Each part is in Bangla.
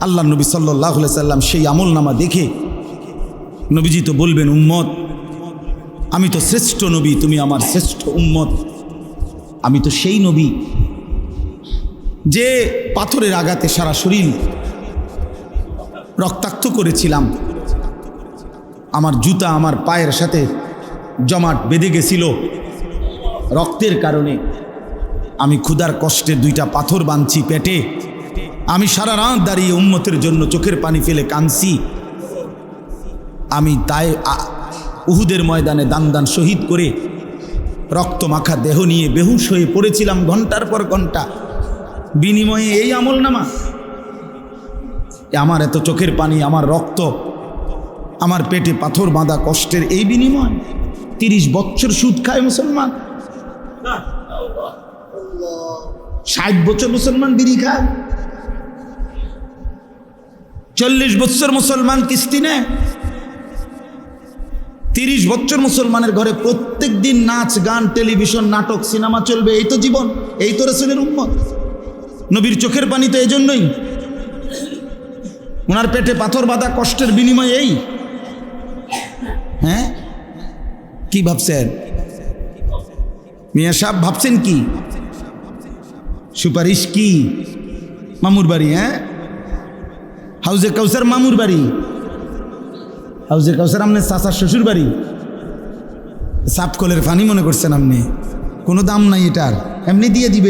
আল্লাহ নবী সাল্লাল্লাহু আলাইহি সাল্লাম সেই আমলনামা দেখে নবীজি তো বলবেন, উম্মত আমি তো শ্রেষ্ঠ নবী, তুমি আমার শ্রেষ্ঠ উম্মত। আমি তো সেই নবী যে পাথরের আঘাতে সারা শরীর রক্তাক্ত করেছিলাম, আমার জুতা আমার পায়ের সাথে জমাট বেঁধে গেছিল রক্তের কারণে। আমি ক্ষুধার কষ্টে 2টা পাথর বাঁধছি পেটে, আমি সারা রাত দাঁড়িয়ে উম্মতের জন্য চোখের পানি ফেলে কাঁদছি। আমি তাই উহুদের ময়দানে দান শহীদ করে রক্ত মাখা দেহ নিয়ে বেহুশ হয়ে পড়েছিলাম ঘন্টার পর ঘন্টা, বিনিময়ে এই আমলনামা, আমার এত চোখের পানি, আমার রক্ত, আমার পেটে পাথর বাঁধা কষ্টের এই বিনিময়। 30 বছর সুদ খায় মুসলমান, 60 বছর মুসলমান বিড়ি খায়, 40 বছর মুসলমান কিস্তি নেয়, 30 বছর মুসলমানের ঘরে প্রত্যেক দিন নাচ গান টেলিভিশন নাটক সিনেমা চলবে। এই তো জীবন, এই তো রাসূলের উম্মত। নবীর চোখের পানি তো এই জন্যই, ওনার পেটে পাথর বাঁধা কষ্টের বিনিময় এই। হ্যাঁ, কি ভাবছেন মিয়া সাহেব? ভাবছেন কি সুপারিশ? কি মামুর বাড়ি? হ্যাঁ, হাউজে কাউসার মামুর বাড়ি, হাউজে কাউসার আপনার চাচার শ্বশুর বাড়ি। সাপকলের ফানি মনে করছেন আপনি? কোনো দাম নাই এটার, এমনি দিয়ে দিবে,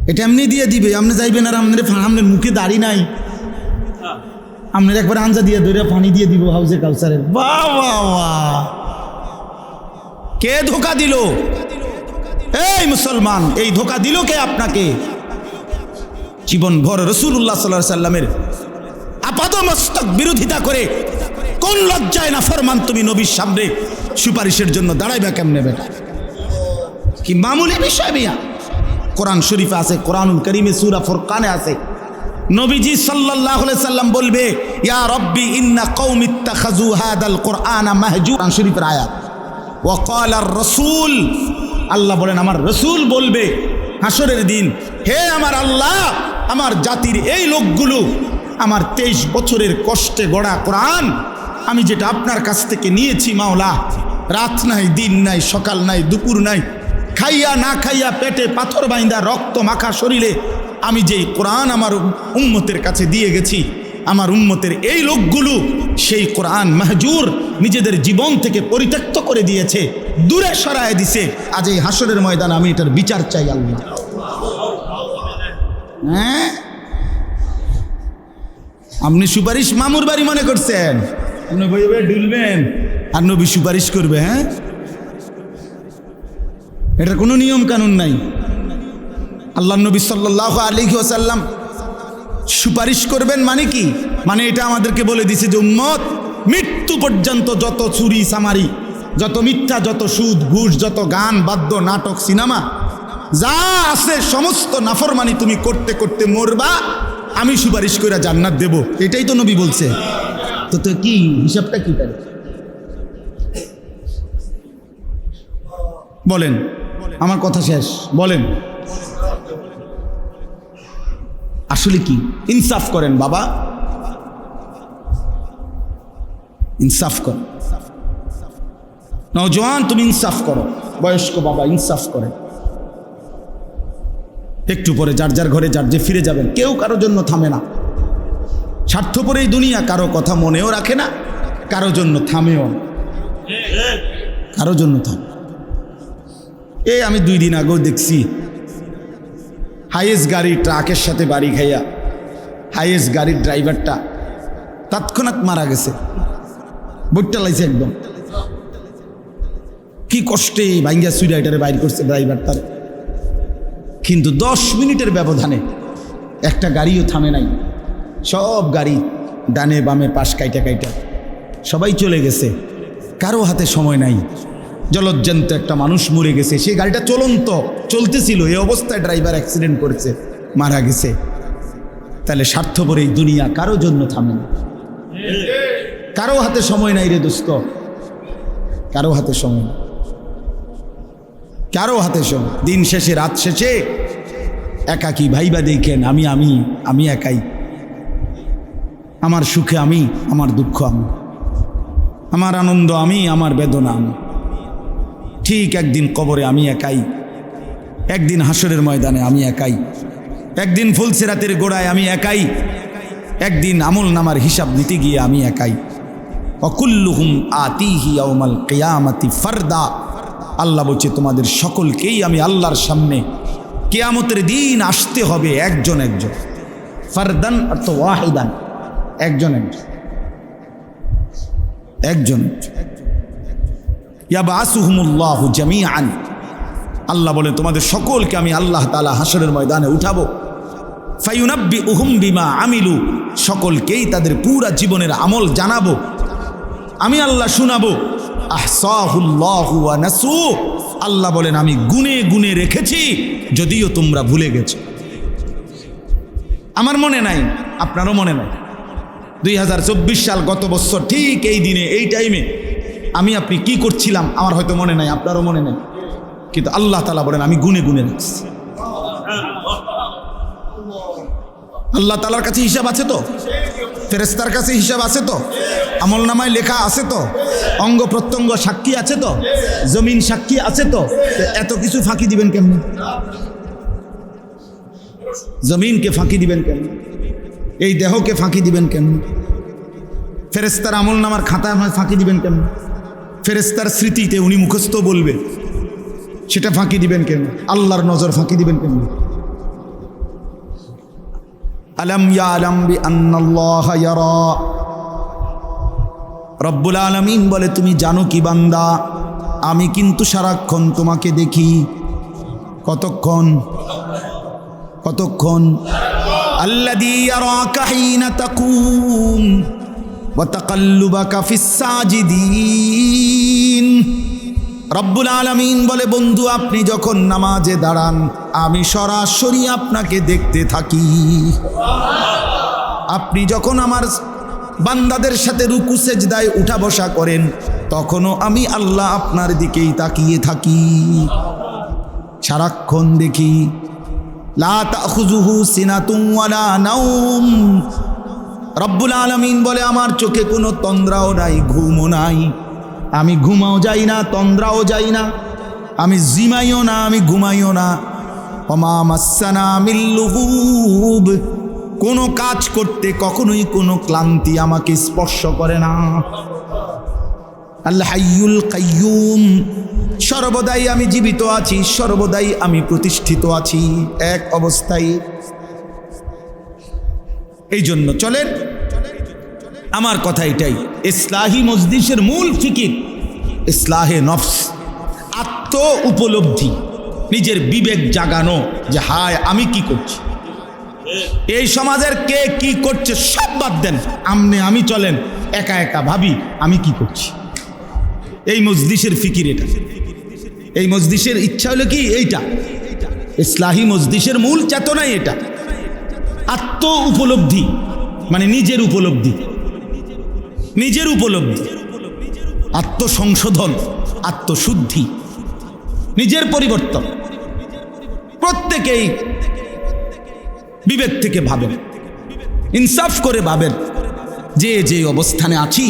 এটা এমনি দিয়ে দিবে। আপনি যাইবেন আর আপনার মুখে দাড়ি নাই, আপনার একবার আঞ্জা দিয়ে ধরে পানি দিয়ে দিব হাউজে কাউসারের। বাহ বাহ বাহ, কে ধোকা দিল? এই মুসলমান, এই ধোকা দিল কে আপনাকে? জীবন ভর রাসূলুল্লাহ সাল্লাল্লাহু আলাইহি সাল্লামের আপাদমস্তক বিরোধিতা করে কোন লজ্জায় না ফরমান তুমি নবীর সামনে সুপারিশের জন্য দাঁড়াইবা কেমনে? বেটা কি মামুলি বিষয় মিয়া? কোরআন শরীফে আছে, কোরআনুল কারীমে সূরা ফুরকানে আছে, নবীজি সাল্লাল্লাহু আলাইহি সাল্লাম বলবে, ইয়া রব্বি ইন্না কওমি ইত্তাখাযু হাদাল কুরআনা মাহজুরা। কোরআন শরীফের আয়াত। ওয়া ক্বালা আর-রাসূল, আল্লাহ বলেন আমার রাসূল বলবে হাসরের দিন, হে আমার আল্লাহ, আমার জাতির এই লোকগুলো আমার 23 বছরের কষ্টে গড়া কোরআন, আমি যেটা আপনার কাছ থেকে নিয়েছি মাওলা, রাত নাই দিন নাই সকাল নাই দুপুর নাই, খাইয়া না খাইয়া পেটে পাথর বাইন্দা রক্ত মাখা শরীরে আমি যেই কোরআন আমার উম্মতের কাছে দিয়ে গেছি, আমার উম্মতের এই লোকগুলো সেই কোরআন মাহজুর নিজেদের জীবন থেকে পরিত্যক্ত করে দিয়েছে, দূরে সরায় দিছে। আজ এই হাসরের ময়দান আমি এটার বিচার চাই আল্লাহ। হ্যাঁ, আপনি সুপারিশ মামুর বাড়ি মনে করছেন? আপনি বইবে ডুলবেন আর নবী সুপারিশ করবে? হ্যাঁ, এটার কোনো নিয়ম কানুন নাই। আল্লাহ নবী সাল্লাল্লাহু আলাইহি ওয়াসাল্লাম সুপারিশ করবেন মানে কি? মানে এটা আমাদেরকে বলে দিছে যে উম্মত মৃত্যু পর্যন্ত যত চুরি চামারি, যত মিথ্যা, যত সুদ ঘুষ, যত গান বাদ্য নাটক সিনেমা যা আছে সমস্ত নাফরমানি তুমি করতে করতে মরবা, আমি সুপারিশ করে জান্নাত দেব। এটাই তো নবী বলছে। তো তো কি হিসাবটা কি তার? বলেন, আমার কথা শেষ, বলেন আসলে কি? ইনসাফ করেন বাবা, ইনসাফ কর। নওজোয়ান তুমি ইনসাফ করো, বয়স্ক বাবা ইনসাফ করেন। একটু পরে যার যার ঘরে যার যে ফিরে যাবেন, কেউ কারোর জন্য থামে না। স্বার্থপর এই দুনিয়া, কারো কথা মনেও রাখে না, কারো জন্য থামেও না, কারো জন্য থামে। এই আমি 2 দিন আগেও দেখছি হাইয়েস্ট গাড়ি ট্রাকের সাথে বাড়ি খাইয়া হাইয়েস্ট গাড়ির ড্রাইভারটা তৎক্ষণাৎ মারা গেছে, বইটা লাইছে একদম। কি কষ্টে ভাঙ্গা সুইডাইটারে বাইর করছে ড্রাইভারটার, কিন্তু 10 মিনিটের ব্যবধানে একটা গাড়িও থামে নাই। সব গাড়ি ডানে বামে পাশ কাইটা কাইটা সবাই চলে গেছে, কারো হাতে সময় নাই। জলজ্জান্ত একটা মানুষ মরে গেছে, সেই গাড়িটা চলতেছিল, এই অবস্থায় ড্রাইভার অ্যাক্সিডেন্ট করেছে, মারা গেছে। তাহলে স্বার্থপর এই দুনিয়া কারো জন্য থামে না, কারো হাতে সময় নাই রে দোস্ত, কারো হাতে সময় নাই, কারো হাতে সময়। দিন শেষে রাত শেষে একাকী ভাইবা দেখেন, আমি একাই। আমার সুখে আমি, আমার দুঃখ আমি, আমার আনন্দ আমি, আমার বেদনা আমি। ঠিক একদিন কবরে আমি একাই, একদিন হাসরের ময়দানে আমি একাই, একদিন ফুলসিরাতের গোড়ায় আমি একাই, একদিন আমল নামার হিসাব নিতে গিয়ে আমি একাই। অকুল্লুহুম আতিহি ইয়াউমাল কিয়ামাতি ফারদা। আল্লাহ বলছে তোমাদের সকলকেই আমি আল্লাহর সামনে কিয়ামতের দিন আসতে হবে একজন একজন। ফারদান অর্থ ওয়াহিদান, একজন একজন, একজন। ইয়াবাসুহুমুল্লাহু জামিআন। আল্লাহ বলে তোমাদের সকলকে আমি আল্লাহ তাআলা হাসরের ময়দানে উঠাবো। ফায়ুনাব্বিউহুম বিমা আমিলু। সকলকেই তাদের পুরা জীবনের আমল জানাবো, আমি আল্লাহ শুনাবো। আহসাহুল্লাহু ওয়া নাসু। আল্লাহ বলেন আমি গুনে গুনে রেখেছি, যদিও তোমরা ভুলে গেছো। আমার মনে নাই, আপনারও মনে নাই। 2024 সাল গত বছর ঠিক এই দিনে এই টাইমে আমি আপনি কি করছিলাম আমার হয়তো মনে নাই, আপনারও মনে নাই, কিন্তু আল্লাহ তাআলা বলেন আমি গুনে গুনে রাখছি। আল্লাহ তাআলার কাছে হিসাব আছে তো? ফেরেশতার কাছে হিসাব আছে তো? আমলনামায় লেখা আছে তো? অঙ্গ প্রত্যঙ্গ সাক্ষী আছে তো? জমিন সাক্ষী আছে তো? এত কিছু ফাঁকি দিবেন কেমন? জমিনকে ফাঁকি দিবেন কেন? এই দেহকে ফাঁকি দিবেন কেন? ফেরেশতার আমলনামার খাতায় ফাঁকি দিবেন কেন? ফেরেশতার স্মৃতিতে উনি মুখস্থ বলবে, সেটা ফাঁকি দিবেন কেন? আল্লাহর নজর ফাঁকি দিবেন কেন? আলাম ইয়ালাম বিআন্নাল্লাহা ইয়ারা। রব্বুল আলামিন বলে তুমি জানো কি বান্দা, আমি কিন্তু সারাক্ষণ তোমাকে দেখি। কতক্ষণ? কতক্ষণ? আল্লাযী ইয়ারাকা হিনা তাকুম ওয়া তাকাল্লুবাকা ফিস সাজিদিন। রব্বুল আলামিন বলে বন্ধু আপনি যখন নামাজে দাঁড়ান আমি সরাসরি আপনাকে দেখতে থাকি। আপনি যখন আমার বান্দাদের সাথে রুকু সেজদায় উঠা বসা করেন তখনও আমি আল্লাহ আপনার দিকেই তাকিয়ে থাকি, সারাক্ষণ দেখি। লা তাখুযুহু সিনাতুন ওয়ালা নাওম। রব্বুল আলামিন বলে আমার চোখে কোনো তন্দ্রাও নাই, ঘুমও নাই। আমি ঘুমাও যাই না, তন্দ্রাও যাই না, আমি জিমাইও না, আমি ঘুমাইও না। ওমা মাসসানা মিল লুগুব। কোনো কাজ করতে কখনোই কোনো ক্লান্তি আমাকে স্পর্শ করে না। আল হাইয়ুল কাইয়ুম। সর্বদাই আমি জীবিত আছি, সর্বদাই আমি প্রতিষ্ঠিত আছি এক অবস্থায়। এই জন্য চলেন, আমার কথা এটাই, ইসলাহি মজলিসের মূল ফিকির ইসলাহে নফস, আত্ম উপলব্ধি, নিজের বিবেক জাগানো যে হায় আমি কি করছি, এই সমাজের কে কি করছে সব বাদ দেন, আমি চলেন একা একা ভাবি আমি কি করছি। এই মজলিসের ফিকির এটা, এই মজলিসের ইচ্ছা হলো কি এইটা, ইসলাহি মজলিসের মূল চেতনাই এটা। আত্ম উপলব্ধি মানে নিজের উপলব্ধি, নিজের উপলব্ধি, আত্মসংশোধন, আত্মশুদ্ধি, নিজের পরিবর্তন। প্রত্যেকেই বিবেক থেকে ভাবেন, ইনসাফ করে ভাবেন যে যে অবস্থানে আছি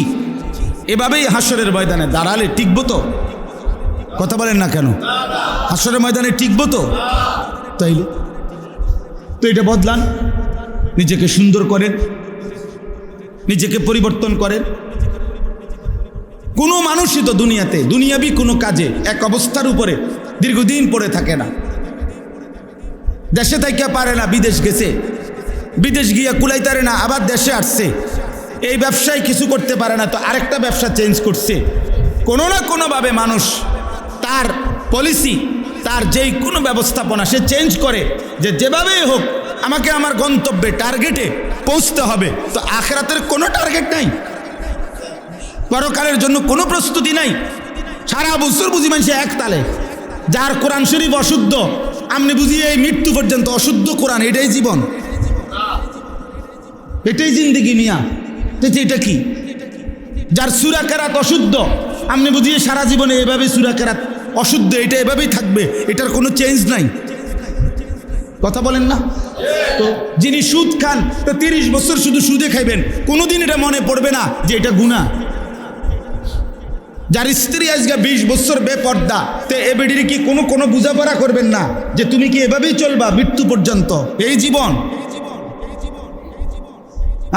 এভাবেই হাসরের ময়দানে দাঁড়ালে টিকবো তো? কথা বলেন না কেন? হাসরের ময়দানে টিকবো তো? তাইলে তো এটা বদলান, নিজেকে সুন্দর করেন, নিজেকে পরিবর্তন করেন। কোনো মানুষই তো দুনিয়াতে দুনিয়াবি কোনো কাজে এক অবস্থার উপরে দীর্ঘদিন পড়ে থাকে না। দেশে থাইকা পারে না, বিদেশ গেছে, বিদেশ গিয়া কুলাইতারে না, আবার দেশে আসছে। এই ব্যবসায় কিছু করতে পারে না তো আরেকটা ব্যবসা চেঞ্জ করছে। কোনো না কোনোভাবে মানুষ তার পলিসি, তার যেই কোনো ব্যবস্থাপনা সে চেঞ্জ করে, যে যেভাবেই হোক আমাকে আমার গন্তব্যে টার্গেটে পৌঁছতে হবে। তো আখিরাতের কোনো টার্গেট নাই, পরকালের জন্য কোনো প্রস্তুতি নাই। সারা বছর বুঝি মানুষে এক তালে, যার কোরআন শরীফ অশুদ্ধ আপনি বুঝি এই মৃত্যু পর্যন্ত অশুদ্ধ কোরআন, এটাই জীবন, এটাই জিন্দেগি মিয়া। এটা কি? যার সূরা কেরাত অশুদ্ধ আপনি বুঝিয়ে সারা জীবনে এভাবে সূরা কেরাত অশুদ্ধ, এটা এভাবেই থাকবে, এটার কোনো চেঞ্জ নাই। কথা বলেন না? তো যিনি সুদ খান তো 30 বছর শুধু সুদে খাইবেন, কোনোদিন এটা মনে পড়বে না যে এটা গুনাহ। যার স্ত্রী আজকে 20 বছর বেপর্দা, তো এ বেডির কি কোনো বুঝাপড়া করবেন না যে তুমি কি এভাবেই চলবা মৃত্যু পর্যন্ত, এই জীবন?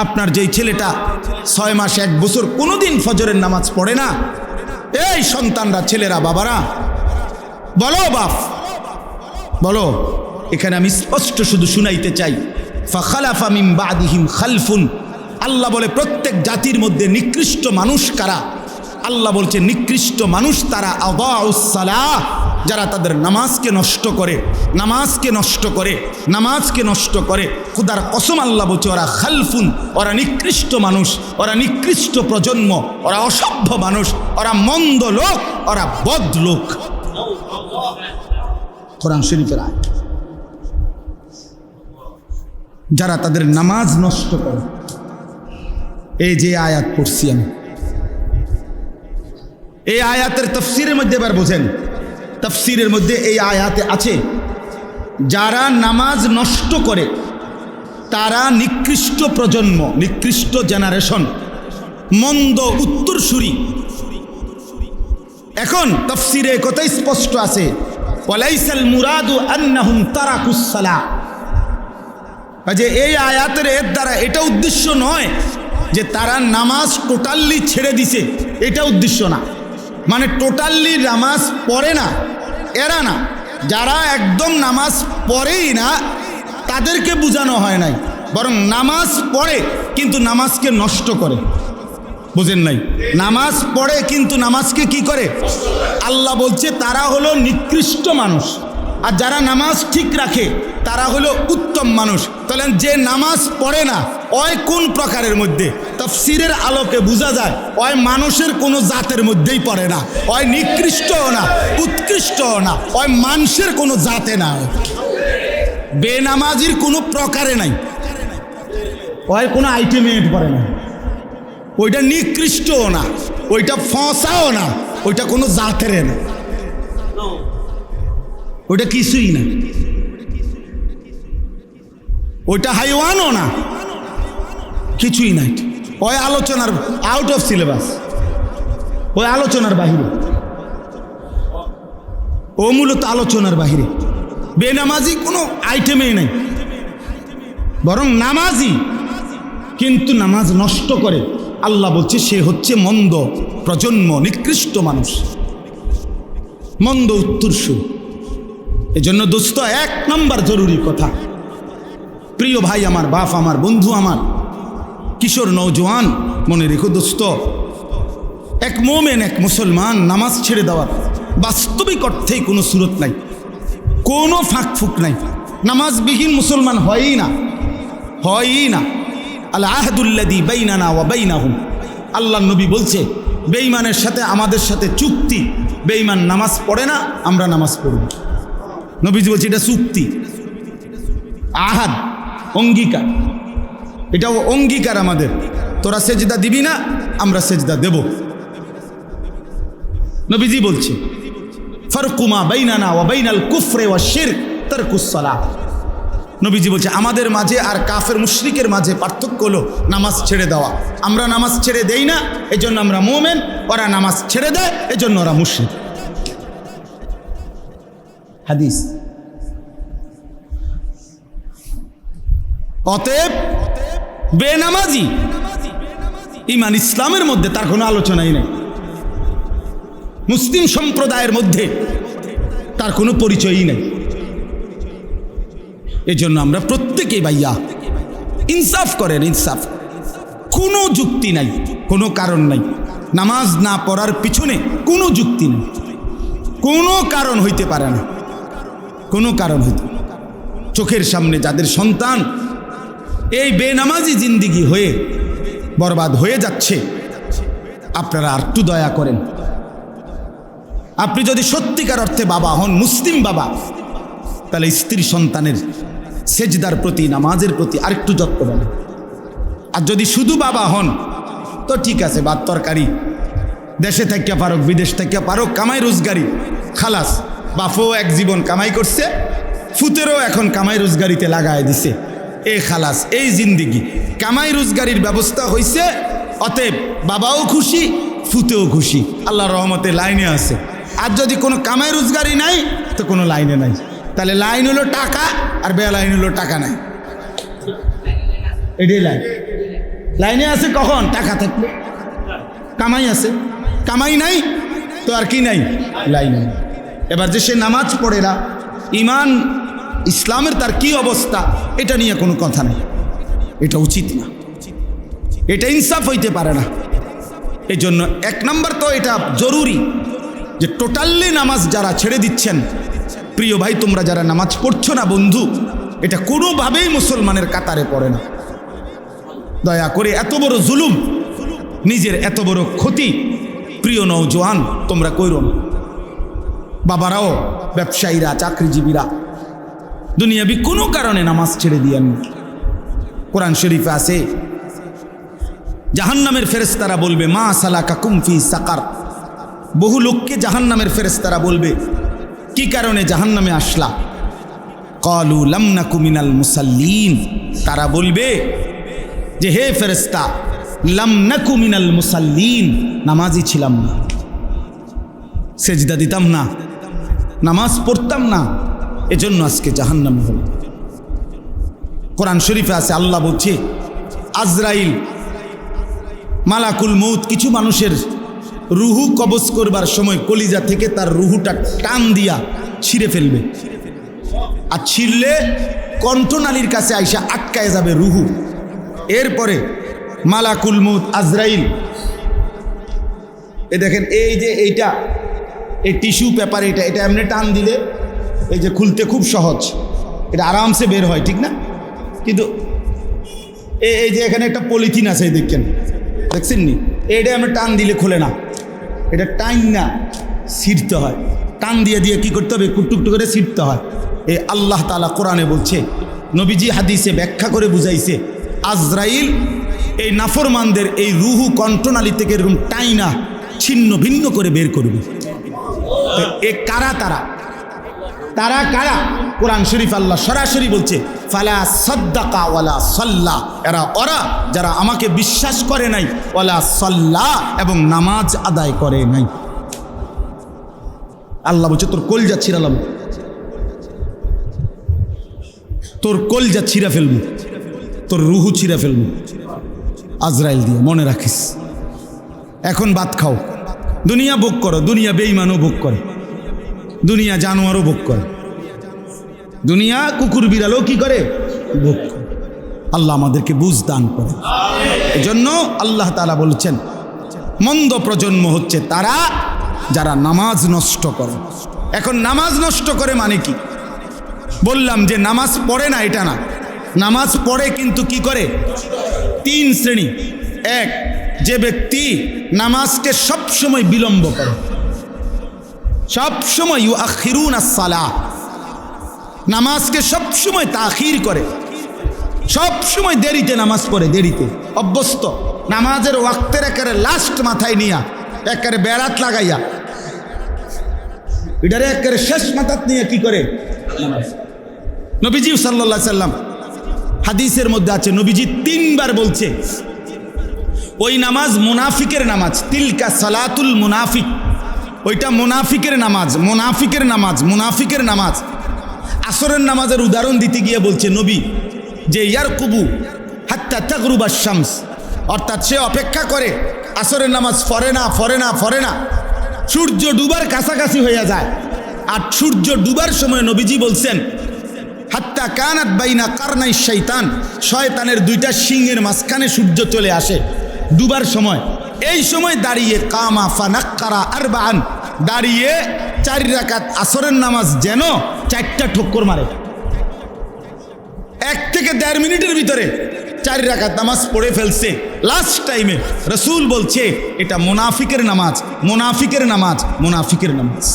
আপনার যেই ছেলেটা 6 মাস 1 বছর কোনোদিন ফজরের নামাজ পড়ে না, এই সন্তানরা, ছেলেরা, বাবারা বলো, বাপ বলো। এখানে আমি স্পষ্ট শুধু শুনাইতে চাই, ফাখালাফা মিন বাদিহিম খালফুন। আল্লাহ বলে প্রত্যেক জাতির মধ্যে নিকৃষ্ট মানুষ কারা? আল্লাহ বলছে নিকৃষ্ট মানুষ তারা আদাউস সালাহ, যারা তাদের নামাজকে নষ্ট করে, নামাজকে নষ্ট করে, নামাজকে নষ্ট করে। খুদার কসম আল্লাহ বলছে ওরা খালফুন, ওরা নিকৃষ্ট মানুষ, ওরা নিকৃষ্ট প্রজন্ম, ওরা অসভ্য মানুষ, ওরা মন্দ লোক, ওরা বদ লোক। কোরআন শরীফের আয়াত। যারা তাদের নামাজ নষ্ট করে, এই যে আয়াত পড়ছি আমি, এই আয়াতের তাফসীরের মধ্যে এবার বোঝেন, তাফসীরের মধ্যে এই আয়াতে আছে যারা নামাজ নষ্ট করে তারা নিকৃষ্ট প্রজন্ম, নিকৃষ্ট জেনারেশন, মন্দ উত্তরসূরি। এখন তাফসীরে কথাই স্পষ্ট আছে, ওয়ালাইসাল মুরাদু আন্নাহুম তারাকুস সালাহ, যে এই আয়াতের এর দ্বারা এটা উদ্দেশ্য নয় যে তারা নামাজ টোটালি ছেড়ে দিছে, এটা উদ্দেশ্য না। মানে টোটালি নামাজ পড়ে না এরা না, যারা একদম নামাজ পড়েই না তাদেরকে বোঝানো হয় নাই, বরং নামাজ পড়ে কিন্তু নামাজকে নষ্ট করে। বুঝেন নাই? নামাজ পড়ে কিন্তু নামাজকে কি করে? আল্লাহ বলছে তারা হলো নিকৃষ্ট মানুষ, আর যারা নামাজ ঠিক রাখে তারা হলো উত্তম মানুষ। তাহলে যে নামাজ পড়ে না ওই কোন প্রকারের মধ্যে? তাফসীরের আলোকে বোঝা যায় ওই মানুষের কোনো জাতের মধ্যেই পড়ে না, ওই নিকৃষ্টও না, উৎকৃষ্টও না, ওই মানুষের কোনো জাতে না, বেনামাজির কোনো প্রকারে নাই, ওই কোনো আইটেমে পড়ে না, ওইটা নিকৃষ্টও না, ওইটা ফসাও না, ওইটা কোনো জাতের না, ওইটা কিছুই না, ওইটা হাইওয়ানও না, কিছুই নাই। ওই আলোচনার আউট অফ সিলেবাস, ওই আলোচনার বাহিরে, ও মূলত আলোচনার বাহিরে। বেনামাজি কোনো আইটেমেই নাই, বরং নামাজি কিন্তু নামাজ নষ্ট করে। আল্লাহ বলছে সে হচ্ছে মন্দ প্রজন্ম, নিকৃষ্ট মানুষ, মন্দ উত্তরসূরি। এজন্য দোস্ত, 1 নম্বর জরুরি কথা, প্রিয় ভাই আমার, বাপ আমার, বন্ধু আমার, কিশোর নওজোয়ান, মনে রেখো দোস্ত, এক মোমেন, এক মুসলমান নামাজ ছেড়ে দেওয়ার বাস্তবিক অর্থেই কোনো সুরত নাই, কোনো ফাঁক ফুক নাই। নামাজবিহীন মুসলমান হয়ই না, হয়ই না। আল আহদুল্লাযী বাইনানা ওয়া বাইনাহুম, আল্লাহ নবী বলছে বেঈমানের সাথে আমাদের সাথে চুক্তি, বেঈমান নামাজ পড়ে না, আমরা নামাজ পড়ব। নবীজি বলছে এটা চুক্তি, আহাদ, অঙ্গীকার, এটাও অঙ্গীকার আমাদের। তোরা সেজদা দিবি না, আমরা সেজদা দেব। নবীজি বলছে ফারকুমা বাইনানা ওয়া বাইনাল কুফরি ওয়া শিরক তারকুস সালাহ। নবীজি বলছে আমাদের মাঝে আর কাফের মুশরিকের মাঝে পার্থক্য হলো নামাজ ছেড়ে দেওয়া। আমরা নামাজ ছেড়ে দেই না, এজন্য আমরা মুমিন, ওরা নামাজ ছেড়ে দেয় এজন্য ওরা মুশরিক। হাদিস। অতএব বেনামাজি ঈমান ইসলামের মধ্যে তার কোনো আলোচনাই নেই, মুসলিম সম্প্রদায়ের মধ্যে তার কোনো পরিচয়ই নেই। এজন্য আমরা প্রত্যেকেই ভাইয়া ইনসাফ করেন, ইনসাফ। কোনো যুক্তি নাই, কোনো কারণ নাই, নামাজ না পড়ার পিছনে কোনো যুক্তি নেই, কোনো কারণ হইতে পারে না, কোনো কারণ হইতে। চোখের সামনে যাদের সন্তান এই বেনামাজি জিন্দিগি হয়ে বরবাদ হয়ে যাচ্ছে, আপনারা আর একটু দয়া করেন। আপনি যদি সত্যিকার অর্থে বাবা হন, মুসলিম বাবা, তাহলে স্ত্রী সন্তানের সেজদার প্রতি, নামাজের প্রতি আরেকটু যত্ন নেবেন। আর যদি শুধু বাবা হন তো ঠিক আছে, ভাত তরকারি দেশে থাকিয়া পারক, বিদেশ থাকিয়া পারক, কামাই রোজগারি, খালাস। বাপও এক জীবন কামাই করছে, ফুতেরও এখন কামাই রোজগারিতে লাগায় দিছে। এ খালাস, এই জিন্দিগি কামাই রোজগারির ব্যবস্থা হয়েছে, অতএব বাবাও খুশি, ফুতেও খুশি, আল্লাহর রহমতে লাইনে আছে। আর যদি কোনো কামাই রোজগারি নাই তো কোনো লাইনে নাই, তাহলে লাইন হলো টাকা আর বে লাইন হলো টাকা নাই। এটাই লাইন। লাইনে আছে কখন? টাকা থাকলে। কামাই আছে, কামাই নাই তো আর কি নাই? লাইন নাই। এবার যে সে নামাজ পড়ে না, ইমান ইসলামের তার কি অবস্থা, এটা নিয়ে কোনো কথা নেই, এটা উচিত না, এটা ইনসাফ হইতে পারে না। এই জন্য এক নম্বর তো এটা জরুরি যে টোটালি নামাজ যারা ছেড়ে দিচ্ছেন, প্রিয় ভাই তোমরা যারা নামাজ পড়ছো না বন্ধু, এটা কোনোভাবেই মুসলমানের কাতারে পড়ে না। দয়া করে এত বড় জুলুম, নিজের এত বড় ক্ষতি প্রিয় নওজোয়ান তোমরা কইরো না। বাবারাও, ব্যবসায়ীরা, চাকরিজীবীরা দুনিয়াবি কোনো কারণে নামাজ ছেড়ে দিয়েন। কোরআন শরীফে আছে জাহান্নামের ফেরেশতারা বলবে মা সালাকাকুম ফি সাকার। বহু লোককে জাহান্নামের ফেরেশতারা বলবে কি কারণে জাহান্নামে আসলা? ক্বালু লাম নাকু মিনাল মুসাল্লিন। তারা বলবে যে হে ফেরেশতা, লাম নাকু মিনাল মুসাল্লিন, নামাজি ছিলাম না, সেজদা দিতাম না, নামাজ পড়তাম না, এজন্য আজকে জাহান্নামে হল। কোরআন শরীফে আছে আল্লাহ বলছে আজরাইল মালাকুল মউত কিছু মানুষের রুহু কবজ করবার সময় কলিজা থেকে তার রুহুটা টান দিয়া ছিঁড়ে ফেলবে, আর ছিঁড়লে কণ্ঠনালীর কাছে আইসা আটকায় যাবে রুহু। এরপরে মালাকুল মউত আজরাইল, এ দেখেন এই যে এইটা, এই টিস্যু পেপার, এটা এটা এমনি টান দিলে এই যে খুলতে খুব সহজ, এটা আরামসে বের হয়, ঠিক না? কিন্তু এই যে এখানে একটা পলিথিন আছে, দেখছেন দেখছেন নি, এটা এমনি টান দিলে খোলে না, এটা টাইম না ছিঁড়তে হয়, টান দিয়ে দিয়ে কি করতে হবে? কুটুকটু করে ছিঁড়তে হয়। এই আল্লাহ তাআলা কোরআনে বলছে, নবীজি হাদিসে ব্যাখ্যা করে বুঝাইছে, আজরাইল এই নাফরমানদের এই রুহু কণ্ঠনালী থেকে এরকম টাইনা ছিন্ন ভিন্ন করে বের করবে। এ কারা? তারা কারা? কোরআন শরীফ আল্লাহ সরাসরি বলছে ফালা সাদ্দাকা ওয়ালা সাল্লা, ওরা যারা আমাকে বিশ্বাস করে নাই, ওয়ালা সাল্লা, এবং নামাজ আদায় করে নাই। আল্লাহ বলছে তোর কলজা ছিঁড়ালাম, তোর কলজা ছিঁড়া ফেলবো, তোর রুহু ছিঁড়া ফেলবো আজরাইল দিয়ে, মনে রাখিস। এখন ভাত খাও, দুনিয়া ভোগ করো, দুনিয়া বেঈমানও ভোগ করে, দুনিয়া জানোয়ারও ভোগ করে, দুনিয়া কুকুর বিড়ালও কি করে? ভোগ করে। আল্লাহ আমাদেরকে বুঝ দান করে। এজন্য আল্লাহ তাআলা বলছেন মন্দ প্রজন্ম হচ্ছে তারা যারা নামাজ নষ্ট করে। এখন নামাজ নষ্ট করে মানে কি? বললাম যে নামাজ পড়ে না এটা না, নামাজ পড়ে কিন্তু কি করে? তিন শ্রেণী। এক, যে ব্যক্তি নামাজকে সবসময় বিলম্ব করে, সবসময় ইউআখিরুনা আস-সালাহ, নামাজকে সবসময় তাখির করে, সবসময় দেরিতে নামাজ পড়ে, দেরিতে অভ্যস্ত, নামাজের ওয়াক্তের একেবারে লাস্ট মাথায় নিয়া একেবারে বেড়াত লাগাইয়া এটারে একেবারে শেষ মাথাত নিয়ে কি করে নামাজ। নবীজি সাল্লাল্লাহু আলাইহি সাল্লাম হাদিসের মধ্যে আছে, নবীজি 3 বার বলছে ওই নামাজ মুনাফিকের নামাজ, তিলকা সালাতুল মুনাফিক, ওইটা মুনাফিকের নামাজ, মুনাফিকের নামাজ, মুনাফিকের নামাজ। আসরের নামাজের উদাহরণ দিতে গিয়ে বলছে নবী যে ইয়ারকুবু হাত্তা তাগরুবা শামস, অর্থাৎ সে অপেক্ষা করে, আসরের নামাজ পড়ে না, সূর্য ডুবার কাছাকাছি হয়ে যায়। আর সূর্য ডুবার সময় নবীজি বলছেন হাত্তা কানাত বাইনা কারনাই শয়তান, শয়তানের 2টা শিংয়ের মাঝখানে সূর্য চলে আসে ডুবার সময়। এই সময় দাঁড়িয়ে কামা ফানাক্কারা আরবাআন, দাঁড়িয়ে 4 রাকাত আসরের নামাজ যেন 4টা ঠক্কর মারে। 1 থেকে 1.5 মিনিটের ভিতরে 4 রাকাত নামাজ পড়ে ফেলছে লাস্ট টাইমে। রাসূল বলছে এটা মুনাফিকের নামাজ, মুনাফিকের নামাজ, মুনাফিকের নামাজ।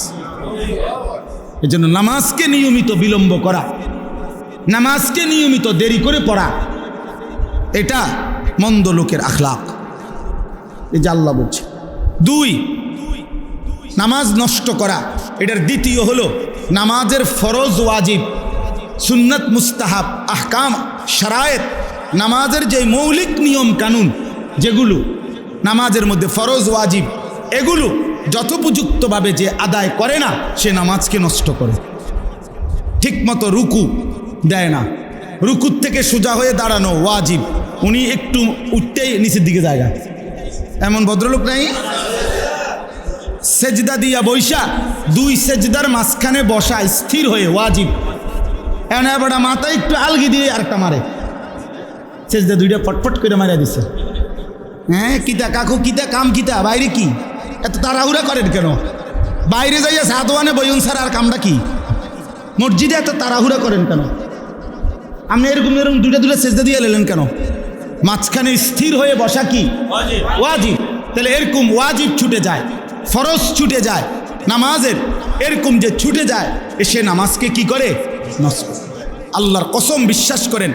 এজন্য নামাজকে নিয়মিত বিলম্ব করা, নামাজকে নিয়মিত দেরি করে পড়া, এটা মন্দ লোকের আখলাক। এই যে আল্লাহ বলছে। 2, নামাজ নষ্ট করা, এটার দ্বিতীয় হলো নামাজের ফরজ ওয়াজিব সুন্নত মুস্তাহাব আহকাম শারায়েত নামাজের যে মৌলিক নিয়ম কানুন যেগুলো নামাজের মধ্যে ফরজ ওয়াজিব এগুলো যথোপযুক্তভাবে যে আদায় করে না সে নামাজকে নষ্ট করে। ঠিকমতো রুকু দেয় না, রুকুর থেকে সোজা হয়ে দাঁড়ানো ওয়াজিব, উনি একটু উঠতেই নিচের দিকে জায়গা, এমন ভদ্রলোক নাই? সেজদা দিয়া বৈশা দুই সেজদার মাঝখানে বসা স্থির হয়ে ওয়াজিব, এমন এবার মাথায় একটু আলগি দিয়ে আরেকটা মারে, সেজদা দুইটা ফটফট করে মারা দিছে। হ্যাঁ কিতা কাকু কিতা কাম কিতা, বাইরে কি এত তাড়াহুড়া করেন কেন? বাইরে যাইয়া সাদওয়ানে বইন স্যার আর কামটা কি? মসজিদে এত তাড়াহুড়া করেন কেন? আপনি এরকম এরকম দুইটা দুইটা সেজদা দিয়ে এলেন কেন? মাঝখানে স্থির হয়ে বসা কি ওয়াজিব? তাহলে এরকম ওয়াজিব ছুটে যায়, ফরজ ছুটে যায় নামাজের, এরকম যে ছুটে যায় সে নামাজকে কি করে? নষ্ট। আল্লাহর কসম বিশ্বাস করেন,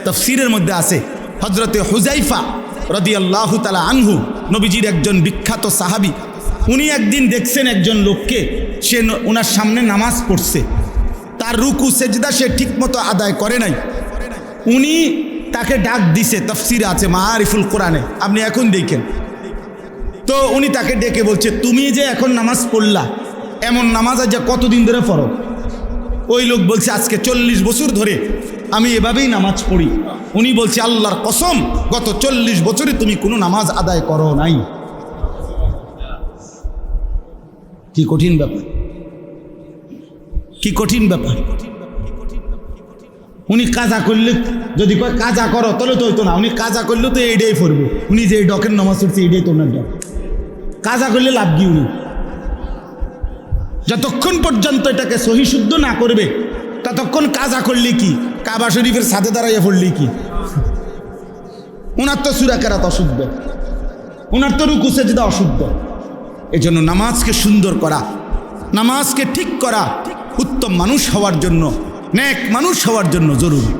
তাফসীরের মধ্যে আছে হযরতে হুযাইফা রাদিয়াল্লাহু তাআলা আনহু নবীজির একজন বিখ্যাত সাহাবী, উনি একদিন দেখছেন একজন লোককে, সে ওনার সামনে নামাজ পড়ছে, তার রুকু সেজদা সে ঠিকমতো আদায় করে নাই, উনি তাকে ডাক দিছে, তাফসীরে আছে মাআরিফুল কোরআনে, আপনি এখন দেখেন। তো উনি তাকে ডেকে বলছে, তুমি যে এখন নামাজ পড়লা, এমন নামাজ আজ কতদিন ধরে পড়ো? ওই লোক বলছে, আজকে 40 বছর ধরে আমি এভাবেই নামাজ পড়ি। উনি বলছে, আল্লাহর কসম গত 40 বছরে তুমি কোনো নামাজ আদায় করো নাই। কি কঠিন ব্যাপার, কি কঠিন ব্যাপার। উনি কাজা করলে যদি কয় কাজা করো তাহলে তো হইতো না, উনি কাজা করলেও তো এইটাই পড়বো, উনি যে ডকের নামাজ পড়ছে এইটাই তো ওনার ডক। কাজা করলে লাভ কি? উনি যতক্ষণ পর্যন্ত এটাকে সহি শুদ্ধ না করবে ততক্ষণ কাজা করলে কি, কাবা শরীফের সাথে দাঁড়াইয়া পড়লে কি? ওনার তো সূরা কেরাত অশুদ্ধ, ওনার তো রুকু সেজদা অশুদ্ধ। এজন্য নামাজকে সুন্দর করা, নামাজকে ঠিক করা উত্তম মানুষ হওয়ার জন্য, নেক মানুষ হওয়ার জন্য জরুরি,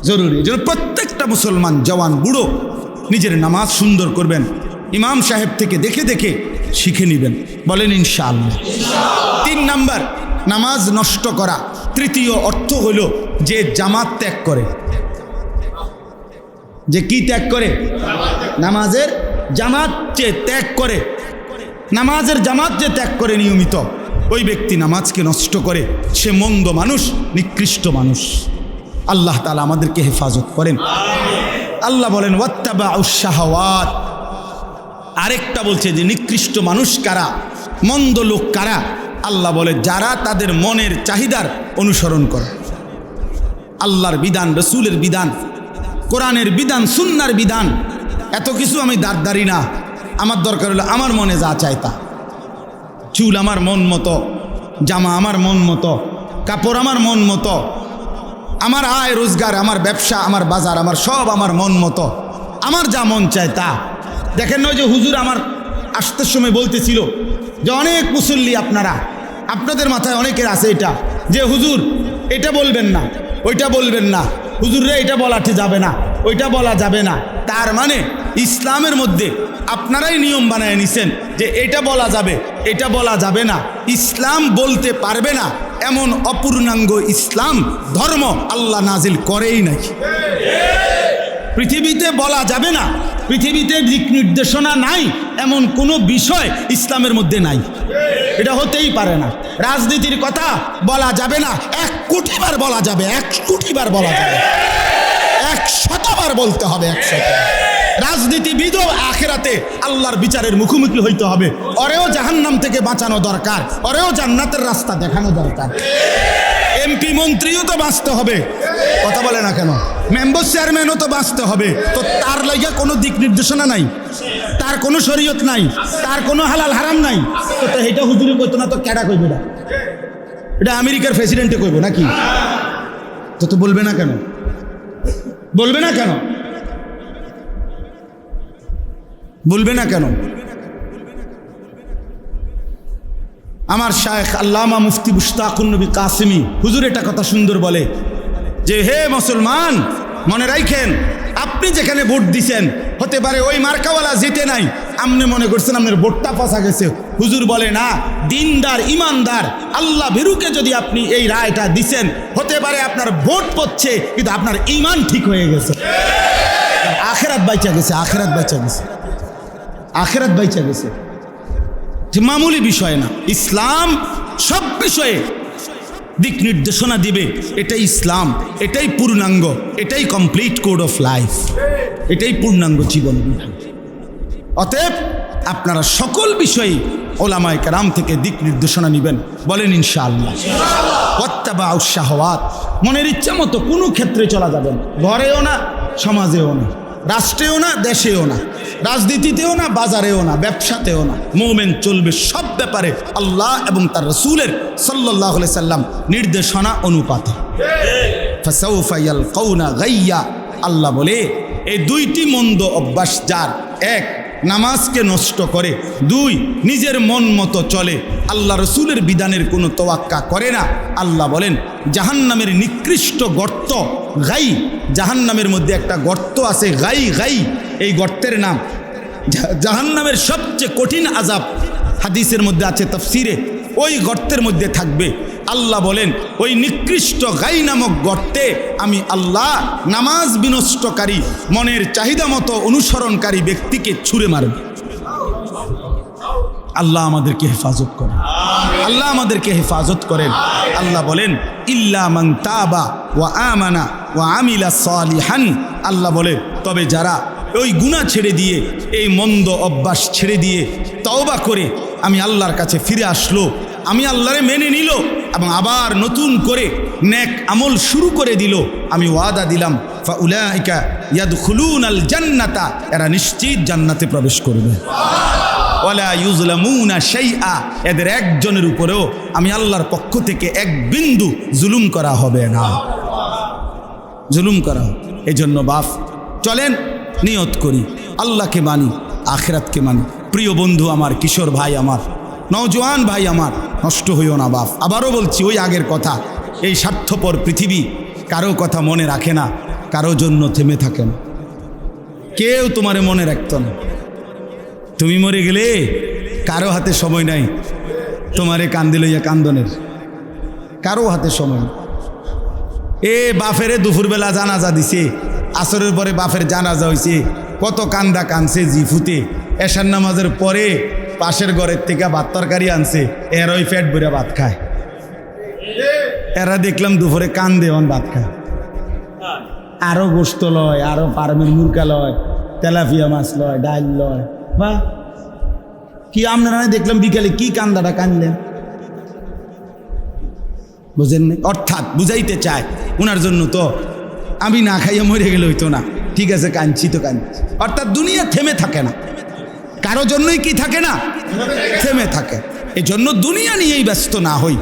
জরুরি। এজন্য প্রত্যেকটা মুসলমান জওয়ান বুড়ো নিজের নামাজ সুন্দর করবেন, ইমাম সাহেব থেকে দেখে দেখে শিখে নেবেন, বলেন ইনশাআল্লাহ। 3 নাম্বার, নামাজ নষ্ট করা তৃতীয় অর্থ হলো যে জামাত ত্যাগ করে। যে কি ত্যাগ করে? নামাজের জামাত যে ত্যাগ করে, নামাজের জামাত যে ত্যাগ করে নিয়মিত, ওই ব্যক্তি নামাজকে নষ্ট করে, সে মন্দ মানুষ, নিকৃষ্ট মানুষ। আল্লাহ তাআলা আমাদেরকে হেফাজত করেন। আল্লাহ বলেন ওয়াত্তাবাউশ শাহাওয়াত। আরেকটা বলছে যে নিকৃষ্ট মানুষ কারা, মন্দ লোক কারা? আল্লাহ বলে যারা তাদের মনের চাহিদার অনুসরণ করে। আল্লাহর বিধান, রসুলের বিধান, কোরআনের বিধান, সুন্নাহর বিধান, এত কিছু আমি দাঁড়দারি না, আমার দরকার হলো আমার মনে যা চায় তা। চুল আমার মন মতো, জামা আমার মন মতো, কাপড় আমার মন মতো, আমার আয় রোজগার, আমার ব্যবসা, আমার বাজার, আমার সব আমার মন মতো, আমার যা মন চায় তা। দেখেন না, ওই যে হুজুর আমার আসতে সময় বলতেছিল যে অনেক মুসল্লি আপনারা, আপনাদের মাথায় অনেকের আছে এটা যে হুজুর এটা বলবেন না, ওইটা বলবেন না, হুজুররে এটা বলাতে যাবে না, ওইটা বলা যাবে না। তার মানে ইসলামের মধ্যে আপনারাই নিয়ম বানায় নিছেন যে এটা বলা যাবে, এটা বলা যাবে না। ইসলাম বলতে পারবে না এমন অপূর্ণাঙ্গ ইসলাম ধর্ম আল্লাহ নাজিল করেই নাই। পৃথিবীতে বলা যাবে না, পৃথিবীতে দিক নির্দেশনা নাই এমন কোনো বিষয় ইসলামের মধ্যে নাই, এটা হতেই পারে না। রাজনীতির কথা বলা যাবে না, 1 কোটি বার বলা যাবে, 1 কোটি বার বলা যাবে, 100 বার বলতে হবে, 100। রাজনীতিবিদও আখিরাতে আল্লাহর বিচারের মুখোমুখি হইতে হবে, ওরেও জাহান্নাম থেকে বাঁচানো দরকার, ওরেও জান্নাতের রাস্তা দেখানো দরকার। এমপি মন্ত্রীও তো বাঁচতে হবে, কথা বলে না কেন? মেম্বার চেয়ারম্যানও তো বাঁচতে হবে, তো তার লাগিয়া কোনো দিক নির্দেশনা নাই, তার কোনো শরীয়ত নাই, তার কোনো হালাল হারাম নাই, তো এটা হুজুরি কইতো না, তো কেডা কইবে না? এটা আমেরিকার প্রেসিডেন্টে কইব নাকি? তো বলবে না কেন? বলবে না কেন? বলবে না কেন? আমার শায়েখ আল্লামা মুফতি মুশতাকুন নবী কাসেমি হুজুর এটা কথা সুন্দর বলে যে হে মুসলমান, মনে রাখেন, আপনি যেখানে ভোট দিছেন হতে পারে ওই মার্কাওয়ালা জিতে নাই, আপনি মনে করছেন আপনার ভোটটা পচা গেছে। হুজুর বলে না, দিনদার ইমানদার আল্লাহ ভীরুকে যদি আপনি এই রায়টা দিছেন, হতে পারে আপনার ভোট পড়ছে কিন্তু আপনার ইমান ঠিক হয়ে গেছে, আখেরাত বাইচা গেছে, আখেরাত বাইচা গেছে, আখেরাত বাইচা গেছে। যে মামুলি বিষয় না, ইসলাম সব বিষয়ে দিক নির্দেশনা দিবে। এটাই ইসলাম, এটাই পূর্ণাঙ্গ, এটাই কমপ্লিট কোড অফ লাইফ, এটাই পূর্ণাঙ্গ জীবন বিধান। অতএব আপনারা সকল বিষয়ে ওলামায়ে কেরাম থেকে দিক নির্দেশনা নেবেন, বলেন ইনশাআল্লাহ। ওয়াত্তাবাউশ শাহওয়াত, মনের ইচ্ছা মতো কোনো ক্ষেত্রে চলা যাবে না, ঘরেও না, সমাজেও না, রাষ্ট্রেও না, দেশেও না, রাজনীতিতেও না, বাজারেও না, ব্যবসাতেও না। মুমিন চলবে সব ব্যাপারে আল্লাহ এবং তার রাসূলের সাল্লাল্লাহু আলাইহি সাল্লাম নির্দেশনা অনুপাতে। ফাসাউফা ইয়ালকাউনা গাইয়া, আল্লাহ বলে এই দুইটি মন্দ অভ্যাস যার, এক নামাজকে নষ্ট করে, দুই নিজের মন মতো চলে, আল্লাহ রসুলের বিধানের কোনো তোয়াক্কা করে না, আল্লাহ বলেন জাহান্নামের নিকৃষ্ট গর্ত গাই, জাহান্নামের মধ্যে একটা গর্ত আছে গাই, গাই এই গর্তের নাম জাহান্নামের সবচেয়ে কঠিন আযাব, হাদিসের মধ্যে আছে, তাফসিরে, ওই গর্তের মধ্যে থাকবে। আল্লাহ বলেন ওই নিকৃষ্ট গাই নামক গর্তে আমি আল্লাহ নামাজ বিনষ্টকারী, মনের চাহিদা মতো অনুসরণকারী ব্যক্তিকে ছুঁড়ে মারব। আল্লাহ আমাদেরকে হেফাজত করেন, আল্লাহ আমাদেরকে হেফাজত করেন। আল্লাহ বলেন ইল্লা মান তাবা ওয়া আমানা ওয়া আমিলা সালিহান, আল্লাহ বলে তবে যারা ওই গুনাহ ছেড়ে দিয়ে, এই মন্দ অভ্যাস ছেড়ে দিয়ে তওবা করে আমি আল্লাহর কাছে ফিরে আসলো, আমি আল্লাহরে মেনে নিল এবং আবার নতুন করে নেক আমল শুরু করে দিল, আমি ওয়াদা দিলাম ফাউলাইকা ইয়াদখুলুনাল জান্নাতা, এরা নিশ্চিত জান্নাতে প্রবেশ করবে। ওয়ালা ইউজলামুনা শাইআ, এদের একজনের উপরেও আমি আল্লাহর পক্ষ থেকে এক বিন্দু জুলুম করা হবে না, জুলুম করা। এজন্য বাপ চলেন নিয়ত করি, আল্লাহকে মানি, আখিরাতকে মানি। প্রিয় বন্ধু আমার, কিশোর ভাই আমার, নওজোয়ান ভাই আমার, নষ্ট হইও না বাপ। আবারও বলছি ওই আগের কথা, এই স্বার্থপর পৃথিবী কারো কথা মনে রাখে না, কারো জন্য থেমে থাকে না, কেউ তোমারে মনে রাখত না। তুমি মরে গেলে কারো হাতে সময় নাই তোমারে কান্দে লইয়া কান্দনের, কারো হাতে সময় নেই। এ বাফেরে দুপুরবেলা জানাজা দিছে, আসরের পরে বাফের জানাজা হয়েছে, কত কান্দা কানছে জিফুতে, এশার নামাজের পরে পাশের ঘরের থেকে ভাত তরকারি আনছে, এর ওই পেট ভরে ভাত খায়। এরা দেখলাম দুপুরে কান্দে অন ভাত খায়, আরো গোস্ত লয়, আরো ফার্মের মুরগা লয়, তেলাপিয়া মাছ লয়, ডাল লয়। বা কি আপনারা দেখলাম বিকালে কি কান্দাটা কানলেন, বুঝেন? অর্থাৎ বুঝাইতে চায় ওনার জন্য তো আমি না খাইয়া মরে গেলে হইতো না, ঠিক আছে কাঁদছি তো কাঁদছি। অর্থাৎ দুনিয়া থেমে থাকে না, কারো জন্যই কি থাকে না, থেমে থাকে। এজন্য দুনিয়া নিয়েই ব্যস্ত না হই,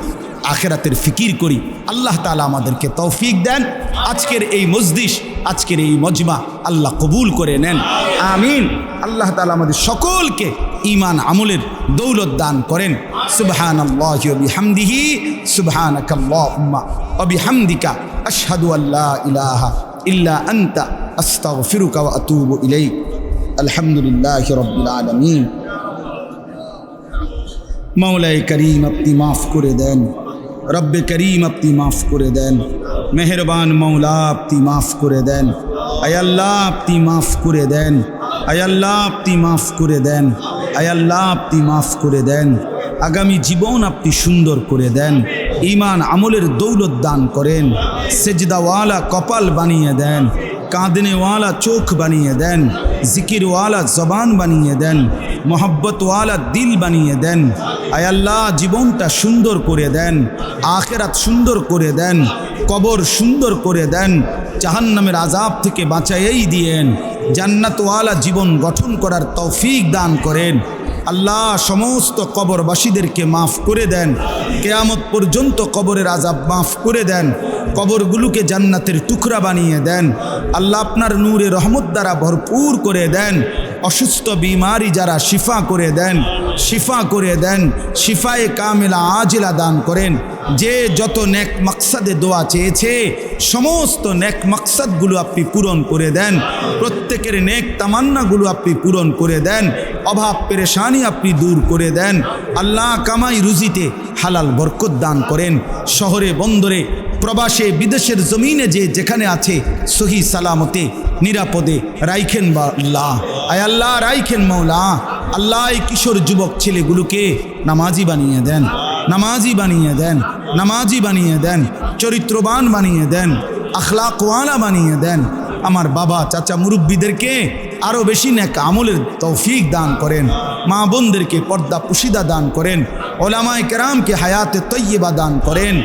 আখিরাতের ফিকির করি। আল্লাহ তাআলা আমাদেরকে তৌফিক দেন। আজকের এই মজলিস, আজকের এই মজমা আল্লাহ কবুল করে নেন, আমিন। আল্লাহ তাআলা আমাদের সকলকে ঈমান আমলের দৌলত দান করেন। সুবহানাল্লাহি ওয়া বিহামদিহি, সুবহানাকাল্লাহুম্মা ওয়া বিহামদিকা, আশহাদু আল্লা ইলাহা ইল্লা আনতা, আস্তাগফিরুকা ওয়া আতুবু ইলাইক। আলহামদুলিল্লাহি রাব্বিল আলামিন। মৌলায়ে করিম আপনি মাফ করে দেন, রব্বে করিম আপনি মাফ করে দেন, মেহেরবান মৌলা আপনি মাফ করে দেন, আয় আল্লাহ আপনি মাফ করে দেন, আয় আল্লাহ আপনি মাফ করে দেন, আয় আল্লাহ আপনি মাফ করে দেন। আগামী জীবন আপনি সুন্দর করে দেন, ঈমান আমলের দৌলত দান করেন, সেজদাওয়ালা কপাল বানিয়ে দেন, কাঁদনেওয়ালা চোখ বানিয়ে দেন, জিকিরওয়ালা জবান বানিয়ে দেন, মোহব্বতওয়ালা দিল বানিয়ে দেন। আয় আল্লাহ জীবনটা সুন্দর করে দেন, আখিরাত সুন্দর করে দেন, কবর সুন্দর করে দেন, জাহান্নামের আযাব থেকে বাঁচাইয়াই দিয়েন, জান্নাতওয়ালা জীবন গঠন করার তৌফিক দান করেন। আল্লাহ সমস্ত কবরবাসীদেরকে মাফ করে দেন, কিয়ামত পর্যন্ত কবরের আযাব মাফ করে দেন, কবরগুলোকে জান্নাতের টুকরা বানিয়ে দেন। আল্লাহ আপনার নূরে রহমত দ্বারা ভরপুর করে দেন। অসুস্থ বিমারি যারা শিফা করে দেন, শিফা করে দেন, শিফায়ে কামিলা আজিলা দান করেন। যে যত নেক মাকসাদে দোয়া চেয়েছে সমস্ত নেক মাকসাদগুলো আপনি পূরণ করে দেন। প্রত্যেকের নেক তামান্নাগুলো আপনি পূরণ করে দেন। অভাব পেরেশানি আপনি দূর করে দেন। আল্লাহ কামাই রুজিতে হালাল বরকত দান করেন। শহরে বন্দরে প্রবাসে বিদেশের জমিনে যে যেখানে আছে সহি সালামতে নিরাপদে রাইখেন বা আল্লাহ। আয় আল্লাহ রাইখেন মৌলা। আল্লাহ এই কিশোর যুবক ছেলেগুলোকে নামাজি বানিয়ে দেন, নামাজি বানিয়ে দেন, নামাজি বানিয়ে দেন, চরিত্রবান বানিয়ে দেন, আখলাকওয়ালা বানিয়ে দেন। আমার বাবা চাচা মুরব্বীদেরকে আরও বেশি নেক আমলের তৌফিক দান করেন। মা বোনদেরকে পর্দা পুশিদা দান করেন। ওলামায়ে কেরামকে হায়াতে তৈয়বা দান করেন।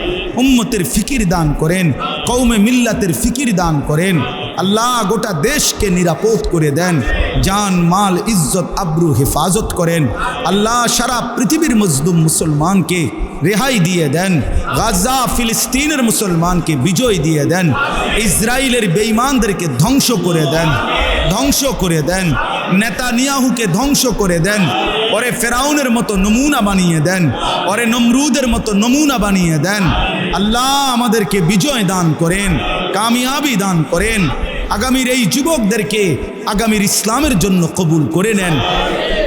উম্মতের ফিকির দান করেন। কওমে মিল্লাতের ফিকির দান করেন। আল্লাহ গোটা দেশকে নিরাপদ করে দেন। জান মাল ইজ্জত আব্রু হেফাজত করেন। আল্লাহ সারা পৃথিবীর মজলুম মুসলমানকে রেহাই দিয়ে দেন। গাজা ফিলিস্তিনের মুসলমানকে বিজয় দিয়ে দেন। ইসরায়েলের বেঈমানদেরকে ধ্বংস করে দেন, ধ্বংস করে দেন। নেতানিয়াহুকে ধ্বংস করে দেন। ওরে ফেরাউনের মতো নমুনা বানিয়ে দেন। ওরে নমরুদের মতো নমুনা বানিয়ে দেন। আল্লাহ আমাদেরকে বিজয় দান করেন, কামিয়াবি দান করেন। আগামীর এই যুবকদেরকে আগামীর ইসলামের জন্য কবুল করে নেন।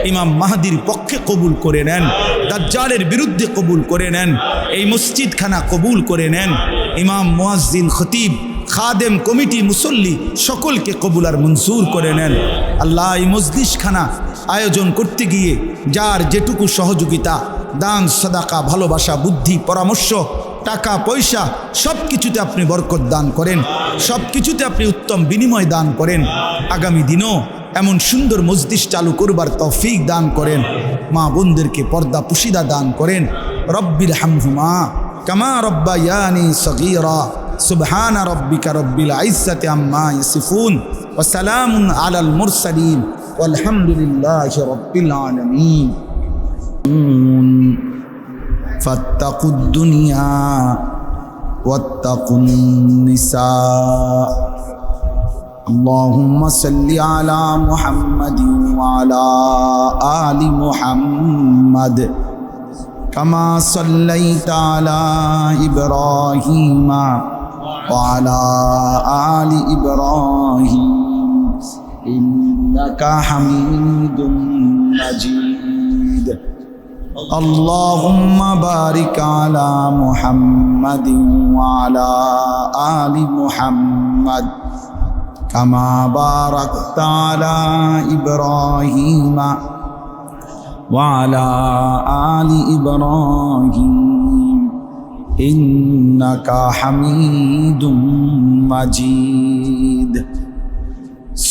ইমাম মাহদির পক্ষে কবুল করে নেন। দাজ্জালের বিরুদ্ধে কবুল করে নেন। এই মসজিদখানা কবুল করে নেন। ইমাম মুয়াজ্জিন খতিব খাদেম কমিটি মুসল্লি সকলকে কবুল আর মঞ্জুর করে নেন। আল্লাহ এই মজলিসখানা আয়োজন করতে গিয়ে যার যেটুকু সহযোগিতা দান সাদাকা ভালোবাসা বুদ্ধি পরামর্শ টাকা পয়সা সব কিছুতে আপনি বরকত দান করেন। সব কিছুতে আপনি উত্তম বিনিময় দান করেন। আগামী দিনও এমন সুন্দর মজলিস চালু করবার তৌফিক দান করেন। মা বোনদেরকে পর্দা পুশিদা দান করেন। রব্বিল হামহুমা কামা রব্বায়ানি সগীরা। সুবহান রব্বিকা রব্বিল ইজ্জাতি আম্মা ইয়াসিফুন ওয়া সালামুন আলাল মুরসালিন ওয়ালহামদুলিল্লাহি রব্বিল আলামিন। ফাত্তাকুদ দুনিয়া ওয়াত্তাকুন নিসা। আল্লাহুম্মা সাল্লি আলা মুহাম্মাদিন ওয়া আলা আলি মুহাম্মাদ কামা সাল্লাইতা আলা ইব্রাহিমা ওয়া আলা আলি ইব্রাহিম ইন্নাকা হামিদুম মাজিদ। اللهم بارك على محمد وعلى آل محمد كما باركت على إبراهيم وعلى آل إبراهيم إنك حميد مجيد.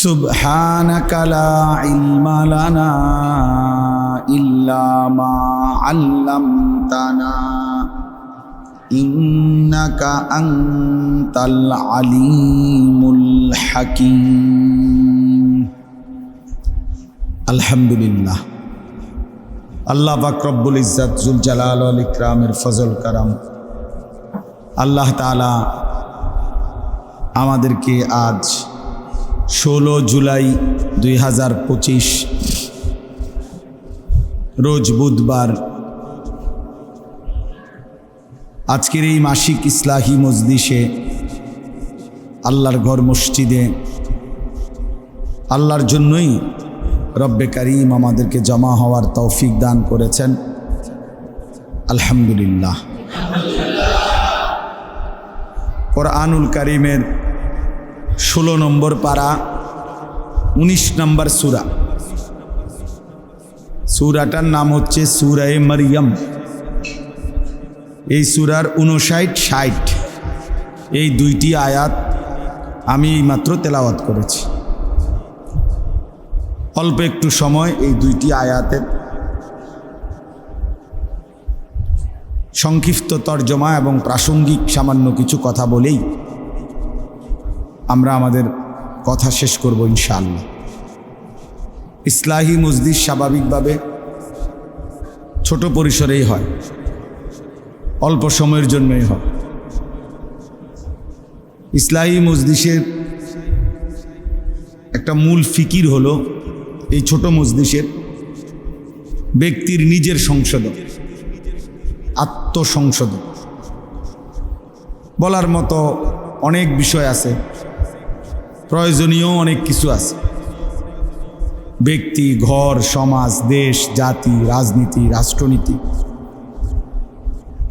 سبحانك لا علم لنا إلا ما علمتنا إنك أنت العليم الحكيم. الحمد لله. আল্লাহ পাক রব্বুল ইজ্জত জুল জালাল ওয়াল ইকরামের ফজল কারাম আল্লাহ তাআলা আমাদেরকে আজ 16 জুলাই 2025 রোজ বুধবার আজকের এই মাসিক ইসলাহি মজলিসে আল্লাহর ঘর মসজিদে আল্লাহর জন্যই রব্বে কারীম আমাদেরকে জমা হওয়ার তৌফিক দান করেছেন। আলহামদুলিল্লাহ। কোরআনুল কারীমের 16 নম্বর পারা 19 নম্বর সূরা। সূরাটার নাম হচ্ছে সূরায়ে মারইয়াম। এই সূরার 59-60 এই দুইটি আয়াত আমি মাত্র তেলাওয়াত করেছি। অল্প একটু সময় এই দুইটি আয়াতের সংক্ষিপ্ত তর্জমা এবং প্রাসঙ্গিক সামান্য কিছু কথা বলেই আমরা আমাদের কথা শেষ করব ইনশাআল্লাহ। ইসলাহি মজলিস স্বাভাবিকভাবে ছোট পরিসরেই হয়, অল্প সময়ের জন্যই হয়। ইসলাহি মজলিসের একটা মূল ফিকির হলো এই ছোট মজলিসের ব্যক্তির নিজের সংশোধন, আত্মসংশোধন। বলার মতো অনেক বিষয় আছে, প্রয়োজনীয় অনেক কিছু আছে। ব্যক্তি, ঘর, সমাজ, দেশ, জাতি, রাজনীতি, রাষ্ট্রনীতি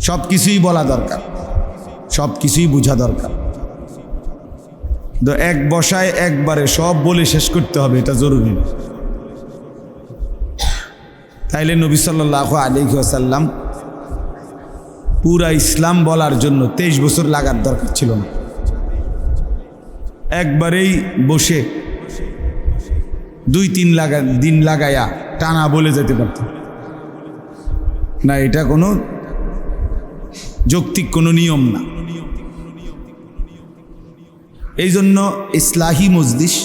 সব কিছুই বলা দরকার, সব কিছুই বোঝা দরকার। তো এক বসায় একবারে সব বলে শেষ করতে হবে এটা জরুরি। তাইলে নবী সাল্লাল্লাহু আলাইহি ওয়াসাল্লাম পুরা ইসলাম বলার জন্য 23 বছর লাগার দরকার ছিল না। একবারেই বসে 2-3 দিন লাগায়া টানা বলে যেতে পারত না। এটা কোনো যৌক্তিক কোনো নিয়ম না। এই জন্য ইসলাহি মজলিস,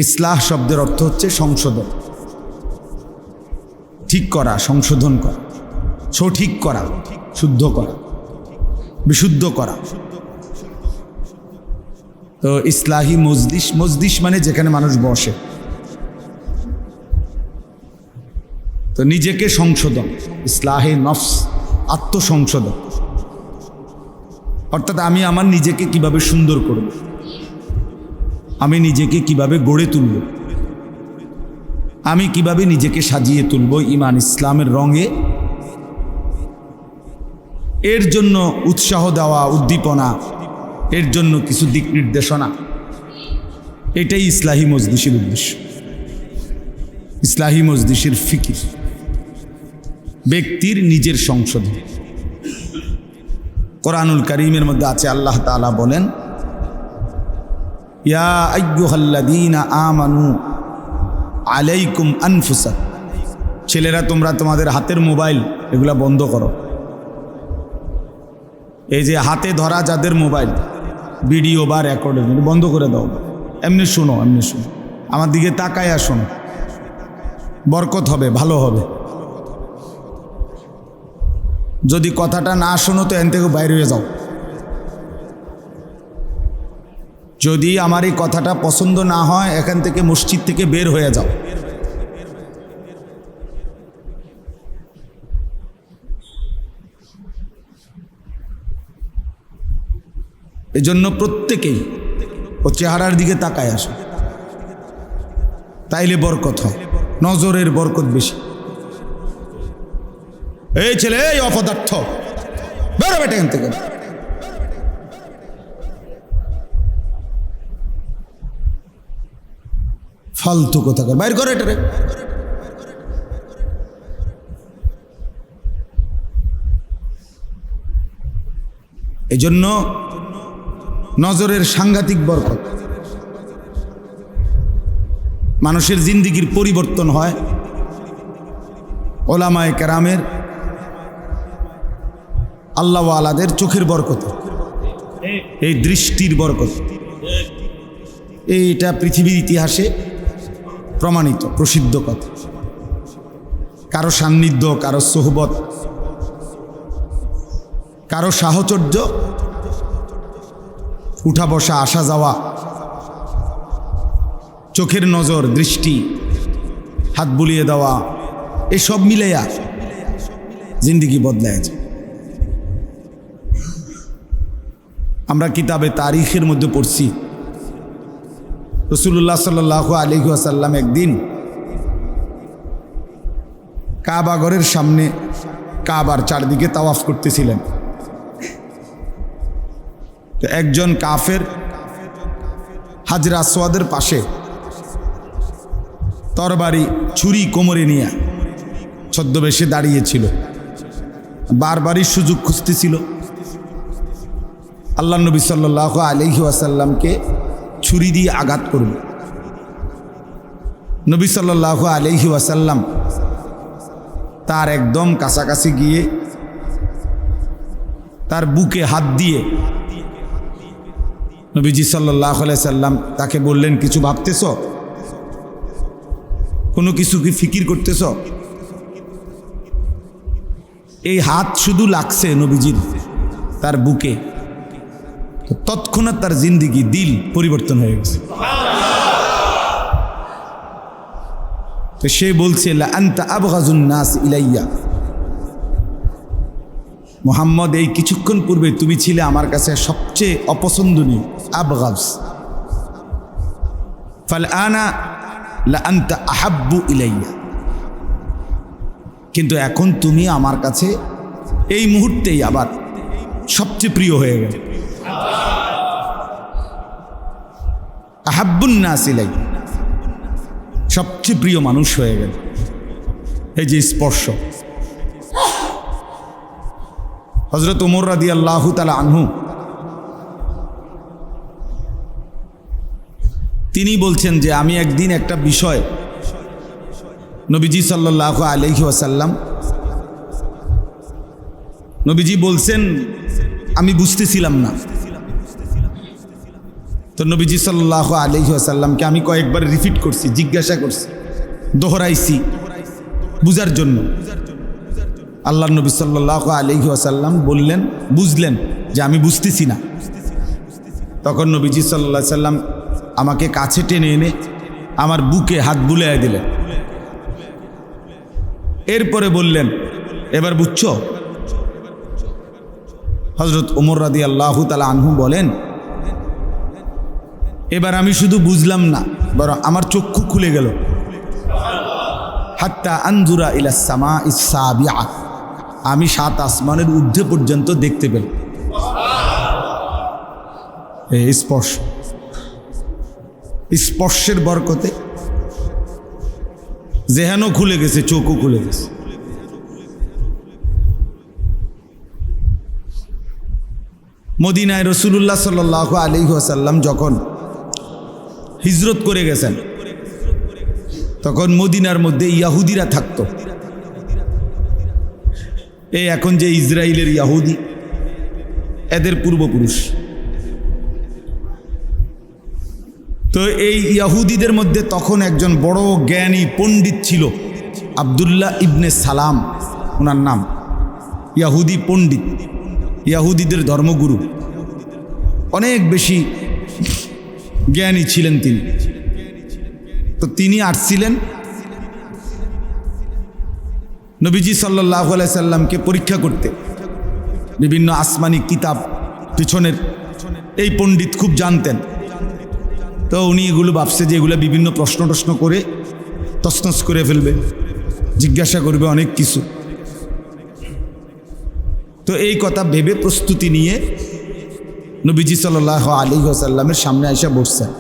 ইসলাহ শব্দের অর্থ হচ্ছে সংশোধন, ঠিক করা, সংশোধন করা, সঠিক করা, শুদ্ধ করা, বিশুদ্ধ করা। তো ইসলাহি মজলিস, মজলিস মানে যেখানে মানুষ বসে। তো নিজেকে সংশোধন, ইসলাহে নফস, আত্মসংশোধন, অর্থাৎ আমি আমার নিজেকে কিভাবে সুন্দর করব, আমি নিজেকে কিভাবে গড়ে তুলব, আমি কিভাবে নিজেকে সাজিয়ে তুলব ঈমান ইসলামের রঙে। এর জন্য উৎসাহ দেওয়া, উদ্দীপনা, এর জন্য কিছু দিক নির্দেশনা, এটাই ইসলাহি মজলিসের উদ্দেশ্য, ইসলাহি মজলিসের ফিকির, ব্যক্তির নিজের সংশোধন। কোরআনুল কারীমের মধ্যে আছে, আল্লাহ তাআলা বলেন, ইয়া আইয়ুহাল্লাযীনা আমানু আলাইকুম আনফুসাকুম, ছেলেরা তোমরা তোমাদের হাতের মোবাইল এগুলা বন্ধ করো। এই যে হাতে ধরা যাদের মোবাইল, ভিডিও বা রেকর্ডের বন্ধ করে দাও। এমনি শোনো, এমনি শোনো, আমার দিকে তাকায়া শোনো, বরকত হবে, ভালো হবে। যদি কথাটা না শোনো তো এখান থেকে বাইরে হয়ে যাও। যদি আমার এই কথাটা পছন্দ না হয় এখান থেকে, মসজিদ থেকে বের হয়ে যাও। এজন্য প্রত্যেকেই ও চেহারার দিকে তাকায় আসে, তাইলে বরকত হয়, নজরের বরকত বেশি। এই ছেলে, এই অপদার্থ, বেরো বেটা এখান থেকে। ফালতু কোথাকার, বাইর করে এটারে। এই জন্য নজরের সাংঘাতিক বরকত, মানুষের জিন্দিগির পরিবর্তন হয় ওলামায়ে কেরামের, আল্লাহওয়ালাদের চোখের বরকত, এই দৃষ্টির বরকত। এইটা পৃথিবীর ইতিহাসে প্রমাণিত, প্রসিদ্ধ কথা। কারো সান্নিধ্য, কারো সোহবত, কারো সাহচর্য, উঠা বসা, আসা যাওয়া, চোখের নজর, দৃষ্টি, হাত বুলিয়ে দেওয়া, এসব মিলেয়া জিন্দিগি বদলায় যায়। আমরা কিতাবে তারিখের মধ্যে পড়ছি, রাসূলুল্লাহ সাল্লাল্লাহু আলাইহি ওয়াসাল্লাম একদিন কাবা ঘরের সামনে কাবার চারদিকে তাওয়াফ করতেছিলেন। তো একজন কাফের হাজরে আসওয়াদের পাশে তরবারি, ছুরি কোমরে নিয়ে ছদ্মবেশে দাঁড়িয়েছিল, বারবারই সুযোগ খুঁজতেছিল আল্লাহ নবী সাল্লাল্লাহু আলাইহি ওয়াসাল্লামকে ছুরি দিয়ে আঘাত করবে। নবী সাল্লাল্লাহু আলাইহি ওয়াসাল্লাম তার একদম কাছাকাছি গিয়ে তার বুকে হাত দিয়ে নবীজি সাল্লাল্লাহু আলাইহি সাল্লাম তাকে বললেন, কিছু ভাবতেছ? কোনো কিছু কি ফিকির করতেছ? এই হাত শুধু লাগছে নবীজির তার বুকে, তৎক্ষণাৎ তার জিন্দিগি, দিল পরিবর্তন হয়ে গেছে। তো সে বলছে লা আনতা আবগাজুন নাস ইলাইয়া, মুহাম্মদ এই কিছুক্ষণ পূর্বে তুমি ছিলে আমার কাছে সবচেয়ে অপছন্দনীয়, আবগাজ। ফাল আনা লা আনতা আহাব্বু ইলাইয়া, কিন্তু এখন তুমি আমার কাছে এই মুহূর্তেই আবার সবচেয়ে প্রিয় হয়ে গেল। আহাব্বুন নাস ইলাইয়া, সবচেয়ে প্রিয় মানুষ হয়ে গেল। এই যে স্পর্শ। হযরত ওমর রাদিয়াল্লাহু তাআলা আনহু তিনি বলছেন যে আমি একদিন একটা বিষয় নবীজি সাল্লাল্লাহু আলাইহি ওয়াসাল্লাম, নবীজি বলছেন আমি বুঝতেছিলাম না। তো নবীজি সাল্লাল্লাহু আলাইহি ওয়াসাল্লামকে আমি কয়েকবার রিপিট করছি, জিজ্ঞাসা করছি, দোহরাইছি বুঝার জন্য। আল্লাহর নবী সাল্লাল্লাহু আলাইহি ওয়াসাল্লাম বললেন, বুঝলেন যে আমি বুঝতেছি না। তখন নবীজি সাল্লাল্লাহু আলাইহি ওয়াসাল্লাম আমাকে কাছে টেনে এনে আমার বুকে হাত বুলিয়ে দিলেন। এরপরে বললেন, এবার বুঝছো? হযরত ওমর রাদিয়াল্লাহু তাআলা আনহু বলেন, এবার আমি শুধু বুঝলাম না, বরং আমার চক্ষু খুলে গেল। হাত্তা আনজুরা ইলাস সামাইস সাবিআ, আমি 7 আসমানের ঊর্ধ্বে পর্যন্ত দেখতে পেলাম। এই স্পর্শ, স্পর্শের বরকতে জেহানও খুলে গেছে, চোখও খুলে গেছে। মদিনায় রাসূলুল্লাহ সাল্লাল্লাহু আলাইহি ওয়াসাল্লাম যখন হিজরত করে গেছেন, তখন মদিনার মধ্যে ইয়াহুদিরা থাকতো। এই এখন যে ইসরায়েলের ইয়াহুদি, এদের পূর্বপুরুষ। তো এই ইয়াহুদিদের মধ্যে তখন একজন বড় জ্ঞানী পণ্ডিত ছিল, আব্দুল্লাহ ইবনে সালাম ওনার নাম। ইয়াহুদি পণ্ডিত, ইয়াহুদিদের ধর্মগুরু, অনেক বেশি জ্ঞানী ছিলেন তিনি। তো তিনি আসছিলেন নবীজি সাল্লাল্লাহু আলাইহি সাল্লামকে পরীক্ষা করতে, বিভিন্ন আসমানি কিতাব পিছনের। এই পণ্ডিত খুব জানতেন। তো উনি এগুলো ভাবছে যে এগুলো বিভিন্ন প্রশ্ন করে তছনছ করে ফেলবে, জিজ্ঞাসা করবে অনেক কিছু। তো এই কথা ভেবে প্রস্তুতি নিয়ে নবীজি সাল্লাল্লাহু আলাইহি ওয়াসাল্লামের সামনে আয়েশা বসছেন।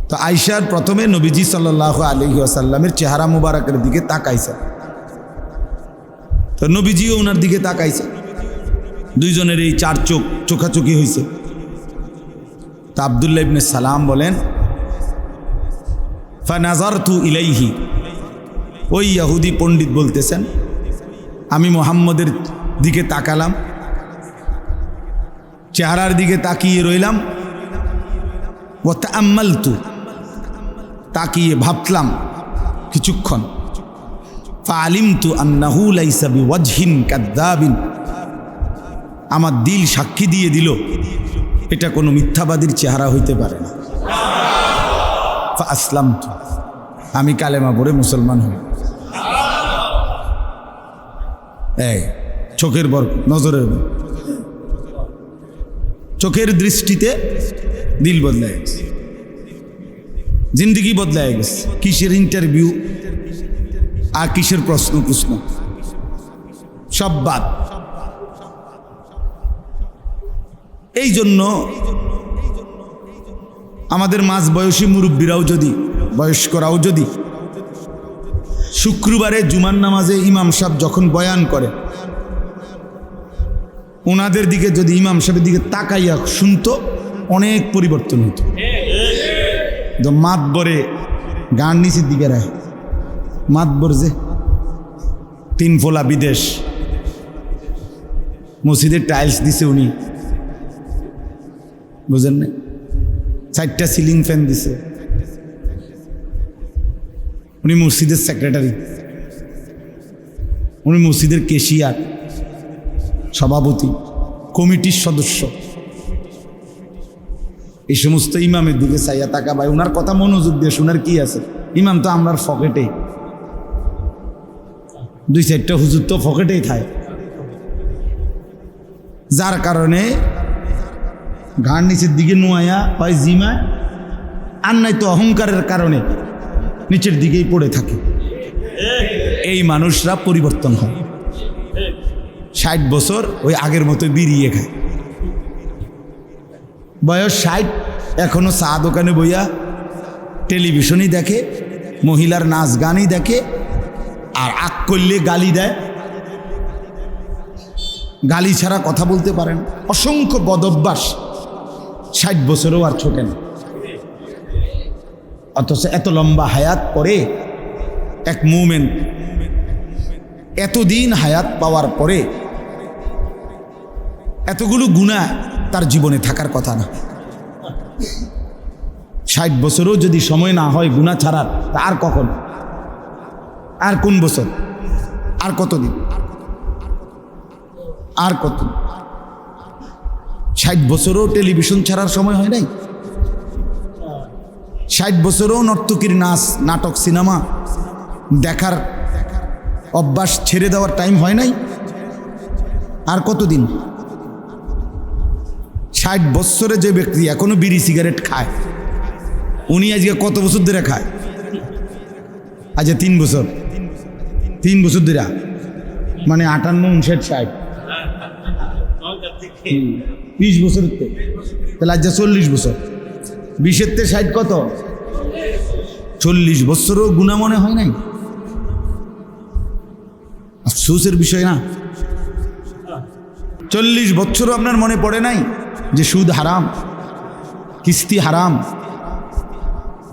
তো আয়েশার প্রথমে নবীজি সাল্লাল্লাহু আলাইহি ওয়াসাল্লামের চেহারা মুবারকের দিকে তাকাইছেন। তো নবীজিও ওনার দিকে তাকাইছে। দুইজনের এই 4 চোখ চোখাচোখি হয়েছে। তা আব্দুল্লাহ ইবনে সালাম বলেন, ফানাজারতু ইলাইহি, ওই ইহুদি পণ্ডিত বলতেছেন, আমি মুহাম্মদের দিকে তাকালাম, চেহারার দিকে তাকিয়ে রইলাম। ওয়া তাআম্মালতু, তাকিয়ে ভাবলাম কিছুক্ষণ। ফাআলিমতু আন্নাহু লাইসা বিওয়াজহিন কাযযাবিন, আমার দিল সাক্ষী দিয়ে দিল এটা কোনো মিথ্যাবাদীর চেহারা হইতে পারে না। ফাআসলামতু, আমি কালেমা পড়ে মুসলমান হই। এই চোখের বরকত, নজরের বরকত, চোখের দৃষ্টিতে দিল বদলায় গেছে, জিন্দগি বদলায় গেছে। কিসের ইন্টারভিউ আর কিসের প্রশ্ন সব বাদ। এই জন্য আমাদের মাঝ বয়সী মুরব্বীরাও যদি, বয়স্করাও যদি শুক্রবারে জুমার নামাজে ইমাম সাহেব যখন বয়ান করে, ওনাদের দিকে যদি ইমাম সাহেবের দিকে তাকাইয়া শুনতো, অনেক পরিবর্তন হতো। মাতবরে গান নিচের দিকে রায়, মাতবর যে 3 ফোলা বিদেশ, মসজিদের টাইলস দিছে উনি, বুঝেন না, 4টা সিলিং ফ্যান দিছে উনি, মসজিদের সেক্রেটারি, উনি মসজিদের কেশিয়ার, সভাপতি, কমিটির সদস্য। এই সমস্ত ইমামের দিকে চাইয়া তাকা ভাই, ওনার কথা মনোযোগ দিয়ে শোনার কি আছে? ইমাম তো আমরার পকেটে, 2-4টা হুজুর তো পকেটেই থাকে, যার কারণে ঘাড় নিচের দিকে নোয়াইয়া হয় জিমায়, আর নাই তো অহংকারের কারণে নিচের দিকেই পড়ে থাকে। এই মানুষরা পরিবর্তন হয়, 60 বছর ওই আগের মতো বিড়িয়ে খায়, বয়স 60 এখনো চা দোকানে বইয়া টেলিভিশনই দেখে, মহিলার নাচ গানই দেখে, আর আগ করলে গালি দেয়, গালি ছাড়া কথা বলতে পারেন। অসংখ্য বদভ্যাস, 60 বছরও আর ছোটে না। অথচ এত লম্বা হায়াত পরে এক মুমিন এতদিন হায়াত পাওয়ার পরে এতগুলো গুনাহ তার জীবনে থাকার কথা না। 60 বছরও যদি সময় না হয় গুনাহ ছাড়ার, তা আর কখন, আর কোন বছর, আর কতদিন, আর কত? 60 বছরও টেলিভিশন ছাড়ার সময় হয় নাই, 60 বছরও নর্তকীর নাচ নাটক সিনেমা দেখার অভ্যাস ছেড়ে দেওয়ার টাইম হয় নাই, আর কতদিন? 60 বছরে যে ব্যক্তি এখনো বিড়ি সিগারেট খায়, উনি আজকে কত বছর ধরে খায়? আজ 3 বছর, 3 বছর ধরে, মানে 58, 59, 60, 20 বছর, তাহলে আজ 40 বছর, 20-এর থেকে 60 কত? 40 বছরও গুনাহ মনে হয় নাই। আফসোসের বিষয় না? 40 বছরও আপনার মনে পড়ে নাই যে সুদ হারাম, কিস্তি হারাম,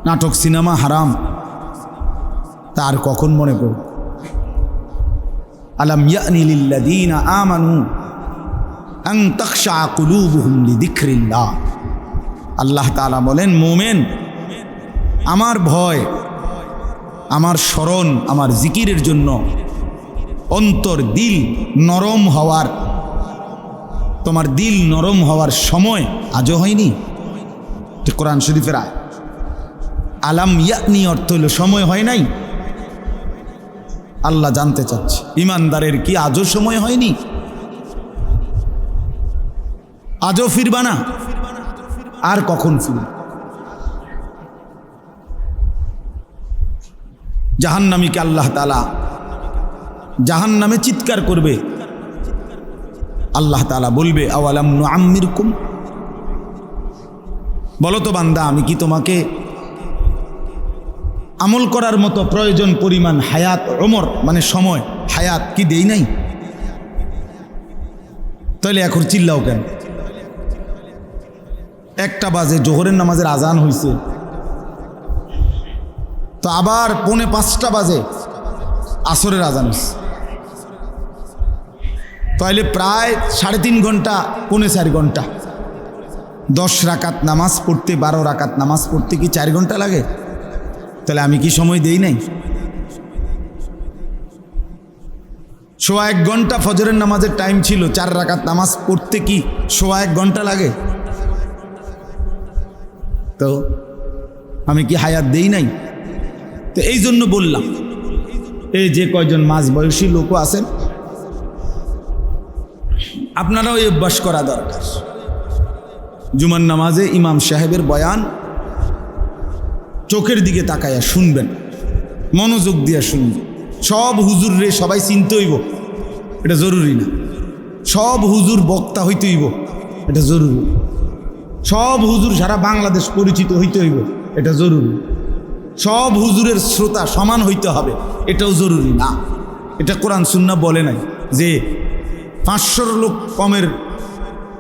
নাটক সিনেমা হারাম? তার কখন মনে পড়ে? আলাম ইয়ানি লিল্লাযীনা আমানু আন তাখশা কুলুবুহুম লিযিকরিল্লাহ। আল্লাহ তাআলা বলেন, মুমিন, আমার ভয়, আমার স্মরণ, আমার জিকিরের জন্য অন্তর, দিল নরম হওয়ার, তোমার দিল নরম হওয়ার সময় আজও হয়নি? কোরআন শরীফের আয়াত। আলাম ইয়ানি অর্থ হলো সময় হয় নাই। আল্লাহ জানতে চাচ্ছে ইমানদারের কি আজও সময় হয়নি? আজও ফিরবা না? আর কখন ফিরবে? জাহান্নামীকে আল্লাহ তাআলা জাহান্নামে চিৎকার করবে, আল্লাহ তাআলা বলবে, আওয়ালাম নুআম্মিরকুম, বলো তো বান্দা, আমি কি তোমাকে আমল করার মতো প্রয়োজন পরিমাণ হায়াত, ওমর মানে সময়, হায়াত কি দেই নাই? তাহলে এখন চিল্লাও কেন? 1টা বাজে, জোহরের নামাজের আজান হয়েছে, তো আবার 4:45 বাজে আসরের আজান হয়েছে, তাহলে প্রায় 3.5 ঘন্টা, 4.25 ঘন্টা। 10 রাকাত নামাজ পড়তে, 12 রাকাত নামাজ পড়তে কি 4 ঘন্টা লাগে? তাহলে আমি কি সময় দেই নাই? 1.25 ঘন্টা ফজরের নামাজের টাইম ছিল, 4 রাকাত নামাজ পড়তে কি 1.25 ঘন্টা লাগে? তো আমি কি হায়াত দেই নাই? তো এই জন্য বললাম, এই যে কয়জন মাঝ বয়সী লোকও আছেন, আপনারাও এই অভ্যাস করা দরকার। জুমার নামাজে ইমাম সাহেবের বয়ান চোখের দিকে তাকাইয়া শুনবেন, মনোযোগ দিয়ে শুনবেন। সব হুজুর রে সবাই চিনতে হইব, এটা জরুরি না। সব হুজুর বক্তা হইতে হইব, এটা জরুরি। সব হুজুর সারা বাংলাদেশ পরিচিত হইতে হইব, এটা জরুরি। সব হুজুরের শ্রোতা সমান হইতে হবে, এটাও জরুরি না। এটা কোরআন সুন্নাহ বলে নাই যে 500 লোক কমের,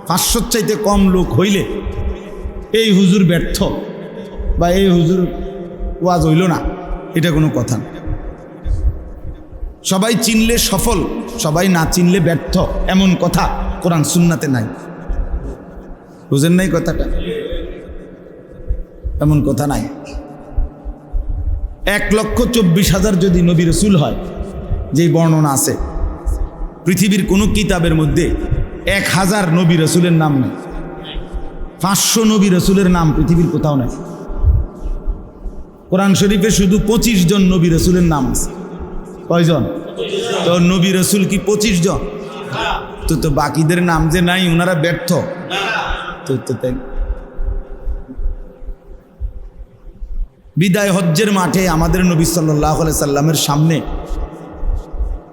500 চাইতে কম লোক হইলে এই হুজুর ব্যর্থ বা এই হুজুর ওয়াজ হইল না, এটা কোনো কথা না। সবাই চিনলে সফল, সবাই না চিনলে ব্যর্থ, এমন কথা কোরআন সুন্নাতে নাই। বুঝেন নাই কথাটা? এমন কথা নাই। 1,24,000 যদি নবী রসুল হয়, যেই বর্ণনা আছে, পৃথিবীর কোনো কিতাবের মধ্যে 1,000 নবী রসুলের নাম নেই। 500 নবী রসুলের নাম পৃথিবীর কোথাও নাই। কোরআন শরীফে শুধু 25 জন নবী রসুলের নাম আছে। কয়জন? তো নবী রসুল কি 25 জন? তো বাকিদের নাম যে নাই, ওনারা ব্যর্থ। তো তাই বিদায় হজ্জের মাঠে আমাদের নবী সাল্লাল্লাহু আলাইহি সাল্লামের সামনে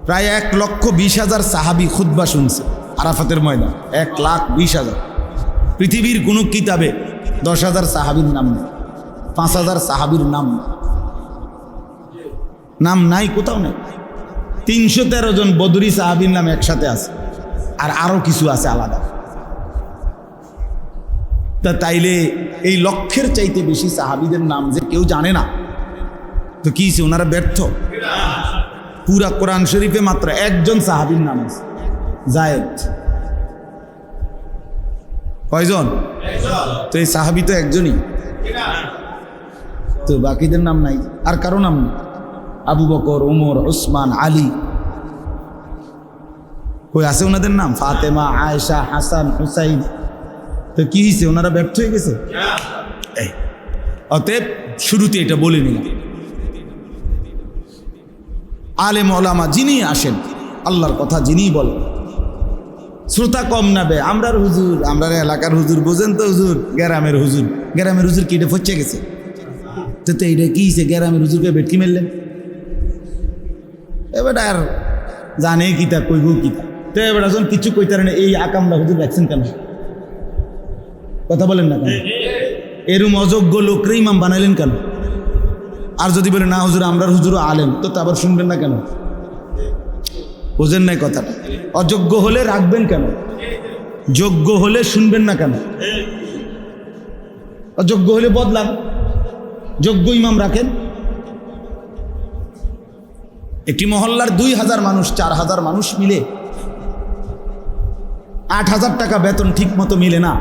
প্রায় 1,20,000 সাহাবী খুতবা শুনছে আরাফাতের ময়দান। 1,20,000। পৃথিবীর কোনো কিতাবে 10,000 সাহাবীর নাম নেই, 5,000 সাহাবীর নাম নাই, কোথাও নেই। 313 জন বদরি সাহাবীর নাম একসাথে আছে, আর আরো কিছু আছে আলাদা। তা তাইলে এই লক্ষের চাইতে বেশি সাহাবীদের নাম যে কেউ জানে না, তো কি ওনারা ব্যর্থ? পুরা কোরআন শরীফে মাত্র একজন সাহাবীর নাম আছে, যায়েদ। কয়জন? তো এই সাহাবী তো একজনই, তো বাকিদের নাম নাই, আর কারো নাম নেই। আবু বকর, ওমর, ওসমান, আলী, কই আছে ওনাদের নাম? ফাতেমা, আয়েশা, হাসান, হুসাইন। তো কি হয়েছে? ওনারা ব্যর্থ হয়ে গেছে। অতএব শুরুতে এটা বলে নিলাম, আলেম ওলামা যিনি আসেন, আল্লাহর কথা যিনি বলেন, শ্রোতা কম নাবে। আমরার হুজুর, আমরা এলাকার হুজুর, বোঝেন তো হুজুর, গ্রামের হুজুর কি এটা ফচ্ছে গেছে? তো এইটা কি হয়েছে? গ্রামের হুজুরকে বেটকি মেললেন, এবার আর জানে কিতা কইব কিতা। তো এবার যখন কিছু কইতার না, এই আকামলা হুজুর দেখছেন কেন? কথা বলেন না কেন? এরম অযোগ্য লোকরে ইমাম বানাইলেন কেন? আর যদি বলে না হুজুর আমরার হুজুরও আলেম, তো আবার শুনবেন না কেন? বুঝেন নাই কথাটা? অযোগ্য হলে রাখবেন কেন? যোগ্য হলে শুনবেন না কেন? অযোগ্য হলে বদলান, যোগ্য ইমাম রাখেন। একটি মহল্লার 2,000 মানুষ, 4,000 মানুষ মিলে 8,000 টাকা বেতন ঠিক মতো মিলে না,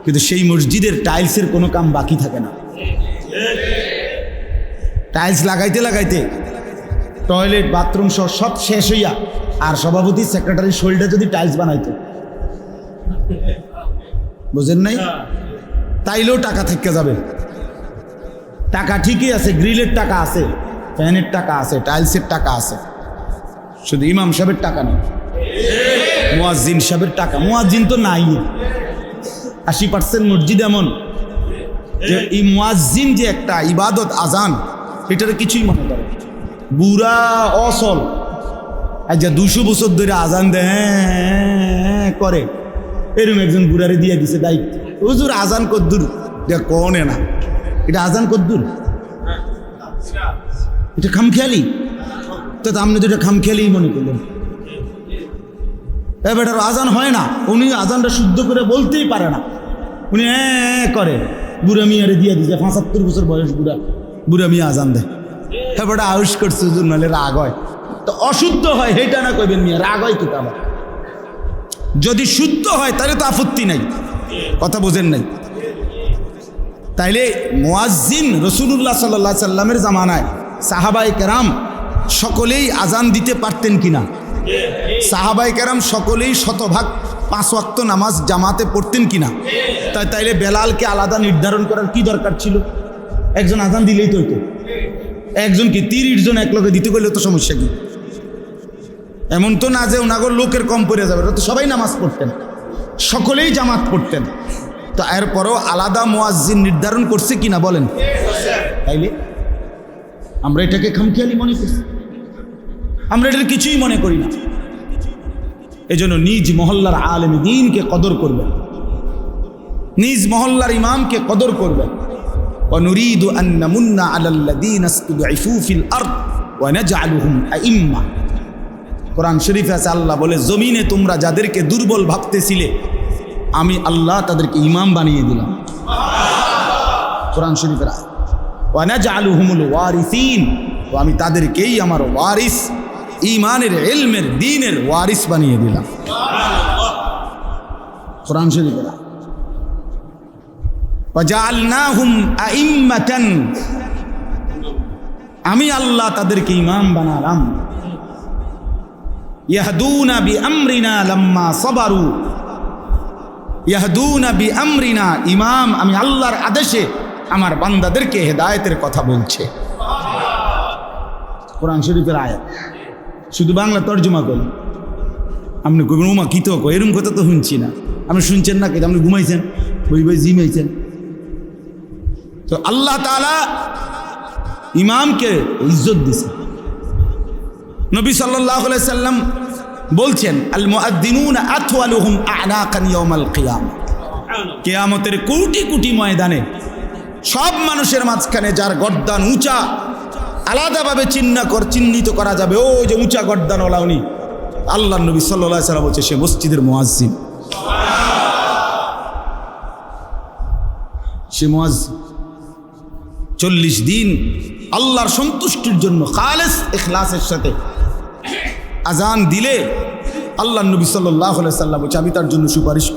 কিন্তু সেই মসজিদের টাইলসের কোনো কাম বাকি থাকে না। টাইলস লাগাইতে লাগাইতে টয়লেট, বাথরুম সব শেষ হইয়া, আর সভাপতি সেক্রেটারি শোল্ডে যদি টাইলস বানাইতো, বুঝেন নাই? তাইলেও টাকা থেকে যাবে। টাকা ঠিকই আছে, গ্রিলের টাকা আছে, ফ্যানের টাকা আছে, টাইলসের টাকা আছে, শুধু ইমাম সাহেবের টাকা নেই, মুয়াজ্জিন সাহেবের টাকা। মুয়াজ্জিন তো নাই। 80% মসজিদ এমন যে এই মুয়াজ্জিন যে একটা ইবাদত, আজান, এটার কিছুই মনে করে বুড়া অসল। আচ্ছা 200 বছর ধরে আজান দেয় করে, এরকম একজন বুড়ারে দিয়ে দিছে দায়িত্ব, হুজুর আজান কদ্দুর কনে না, এটা আজান কদ্দুর, এটা খামখেয়ালি। তো আপনি তো এটা খামখেয়ালি মনে করলেন। এবার আজান হয় না, উনি আজানটা শুদ্ধ করে বলতেই পারে না, উনি করে বুড়া মিয়ারে দিয়ে দিছে। 75 বছর বয়স বুড়া মিয়া আজান দেয়। এবার আউশ করছে হুজুর, নাহলে রাগ হয়। তো অশুদ্ধ হয় হেটা না কইবেন মিয়া, রাগ হয় কিতাব। যদি শুদ্ধ হয় তাহলে তো আপত্তি নাই, কথা বোঝেন নাই? তাইলে মুয়াজ্জিন রাসূলুল্লাহ সাল্লাল্লাহু আলাইহি সাল্লামের জামানায় সাহাবায়ে কেরাম সকলেই আজান দিতে পারতেন কিনা? সাহাবায়ে কেরাম সকলেই 100% 5 ওয়াক্ত নামাজ জামাতে পড়তেন কিনা? তাইলে বেলালকে আলাদা নির্ধারণ করার কি দরকার ছিল? একজন আজান দিলেই তো হইতো। একজন কি 30 জন এক লোকে দিতে গেলে তো সমস্যা কি? এমন তো না যে ওনাগর লোকের কম পড়ে যাবে, তো সবাই নামাজ পড়তেন, সকলেই জামাত পড়তেন। তো এরপরও আলাদা মুয়াজ্জিন নির্ধারণ করছে কিনা বলেন? তাইলে আমরা এটাকে খামখেয়ালি মনে করছি, আমরা এটার কিছুই মনে করি না। এজন্য নিজ মহল্লার আলেম দ্বীনকে কদর করবেন, নিজ মহল্লার ইমামকে কদর করবেন। وَنُرِيدُ أَن نَّمُنَّ عَلَى الَّذِينَ اسْتُضْعِفُوا فِي الْأَرْضِ وَنَجْعَلَهُمْ أَئِمَّةً। কোরআন শরীফে আছে, আল্লাহ বলে জমিনে তোমরা যাদেরকে দুর্বল ভাবতেছিলে, আমি আল্লাহ তাদেরকে ইমাম বানিয়ে দিলাম। কোরআন শরীফের আয়াত। ওয়ানাজআলুহুমুল ওয়ারিসিন, তো আমি তাদেরকেই আমার ওয়ারিস, ঈমানের, ইলমের, দ্বীনের ওয়ারিস বানিয়ে দিলাম। কোরআন শরীফের আয়াত। ওয়াজআলনাহুম আইম্মাতান, আমি আল্লাহ তাদেরকে ইমাম বানালাম। ইয়াহদুনা বিআমরিনা লাম্মা সাবারু, ইয়াহদুনা বিআমরিনা, ইমাম আমি আল্লাহর আদেশে আমার বান্দাদেরকে হেদায়েতের কথা বলছে। কোরআন শরীফের আয়াত, শুধু বাংলা তর্জমা করি। আপনি কইবেন উমা কি তো কই, এরকম কথা তো শুনছি না। আপনি শুনছেন না, কিন্তু আপনি ঘুমাইছেন, বই বই জিমাইছেন। তো আল্লাহ তাআলা ইমামকে ইজ্জত দিছে। নবী সাল্লাল্লাহু আলাইহি সাল্লাম বলছেন, আল মুআদ্দিনুনা আতওয়ালুহুম আ'নাকান ইয়াউমাল কিয়ামah, কিয়ামতের কোটি কোটি ময়দানে সব মানুষের মাঝখানে যার গর্দান উঁচা, আলাদাভাবে চিহ্নিত করা যাবে, ও যে উঁচা গর্দানওয়ালা উনি, আল্লাহর নবী সাল্লাল্লাহু আলাইহি সাল্লাম বলছে সে মসজিদের মুয়াজ্জিন। সে মুয়াজ্জিন 40 দিন আল্লাহর সন্তুষ্টির জন্য খালেস ইখলাসের সাথে আজান দিলে আল্লাহর নবী সাল্লাল্লাহু আলাইহি সাল্লাম বলছে আমি তার জন্য সুপারিশ করি।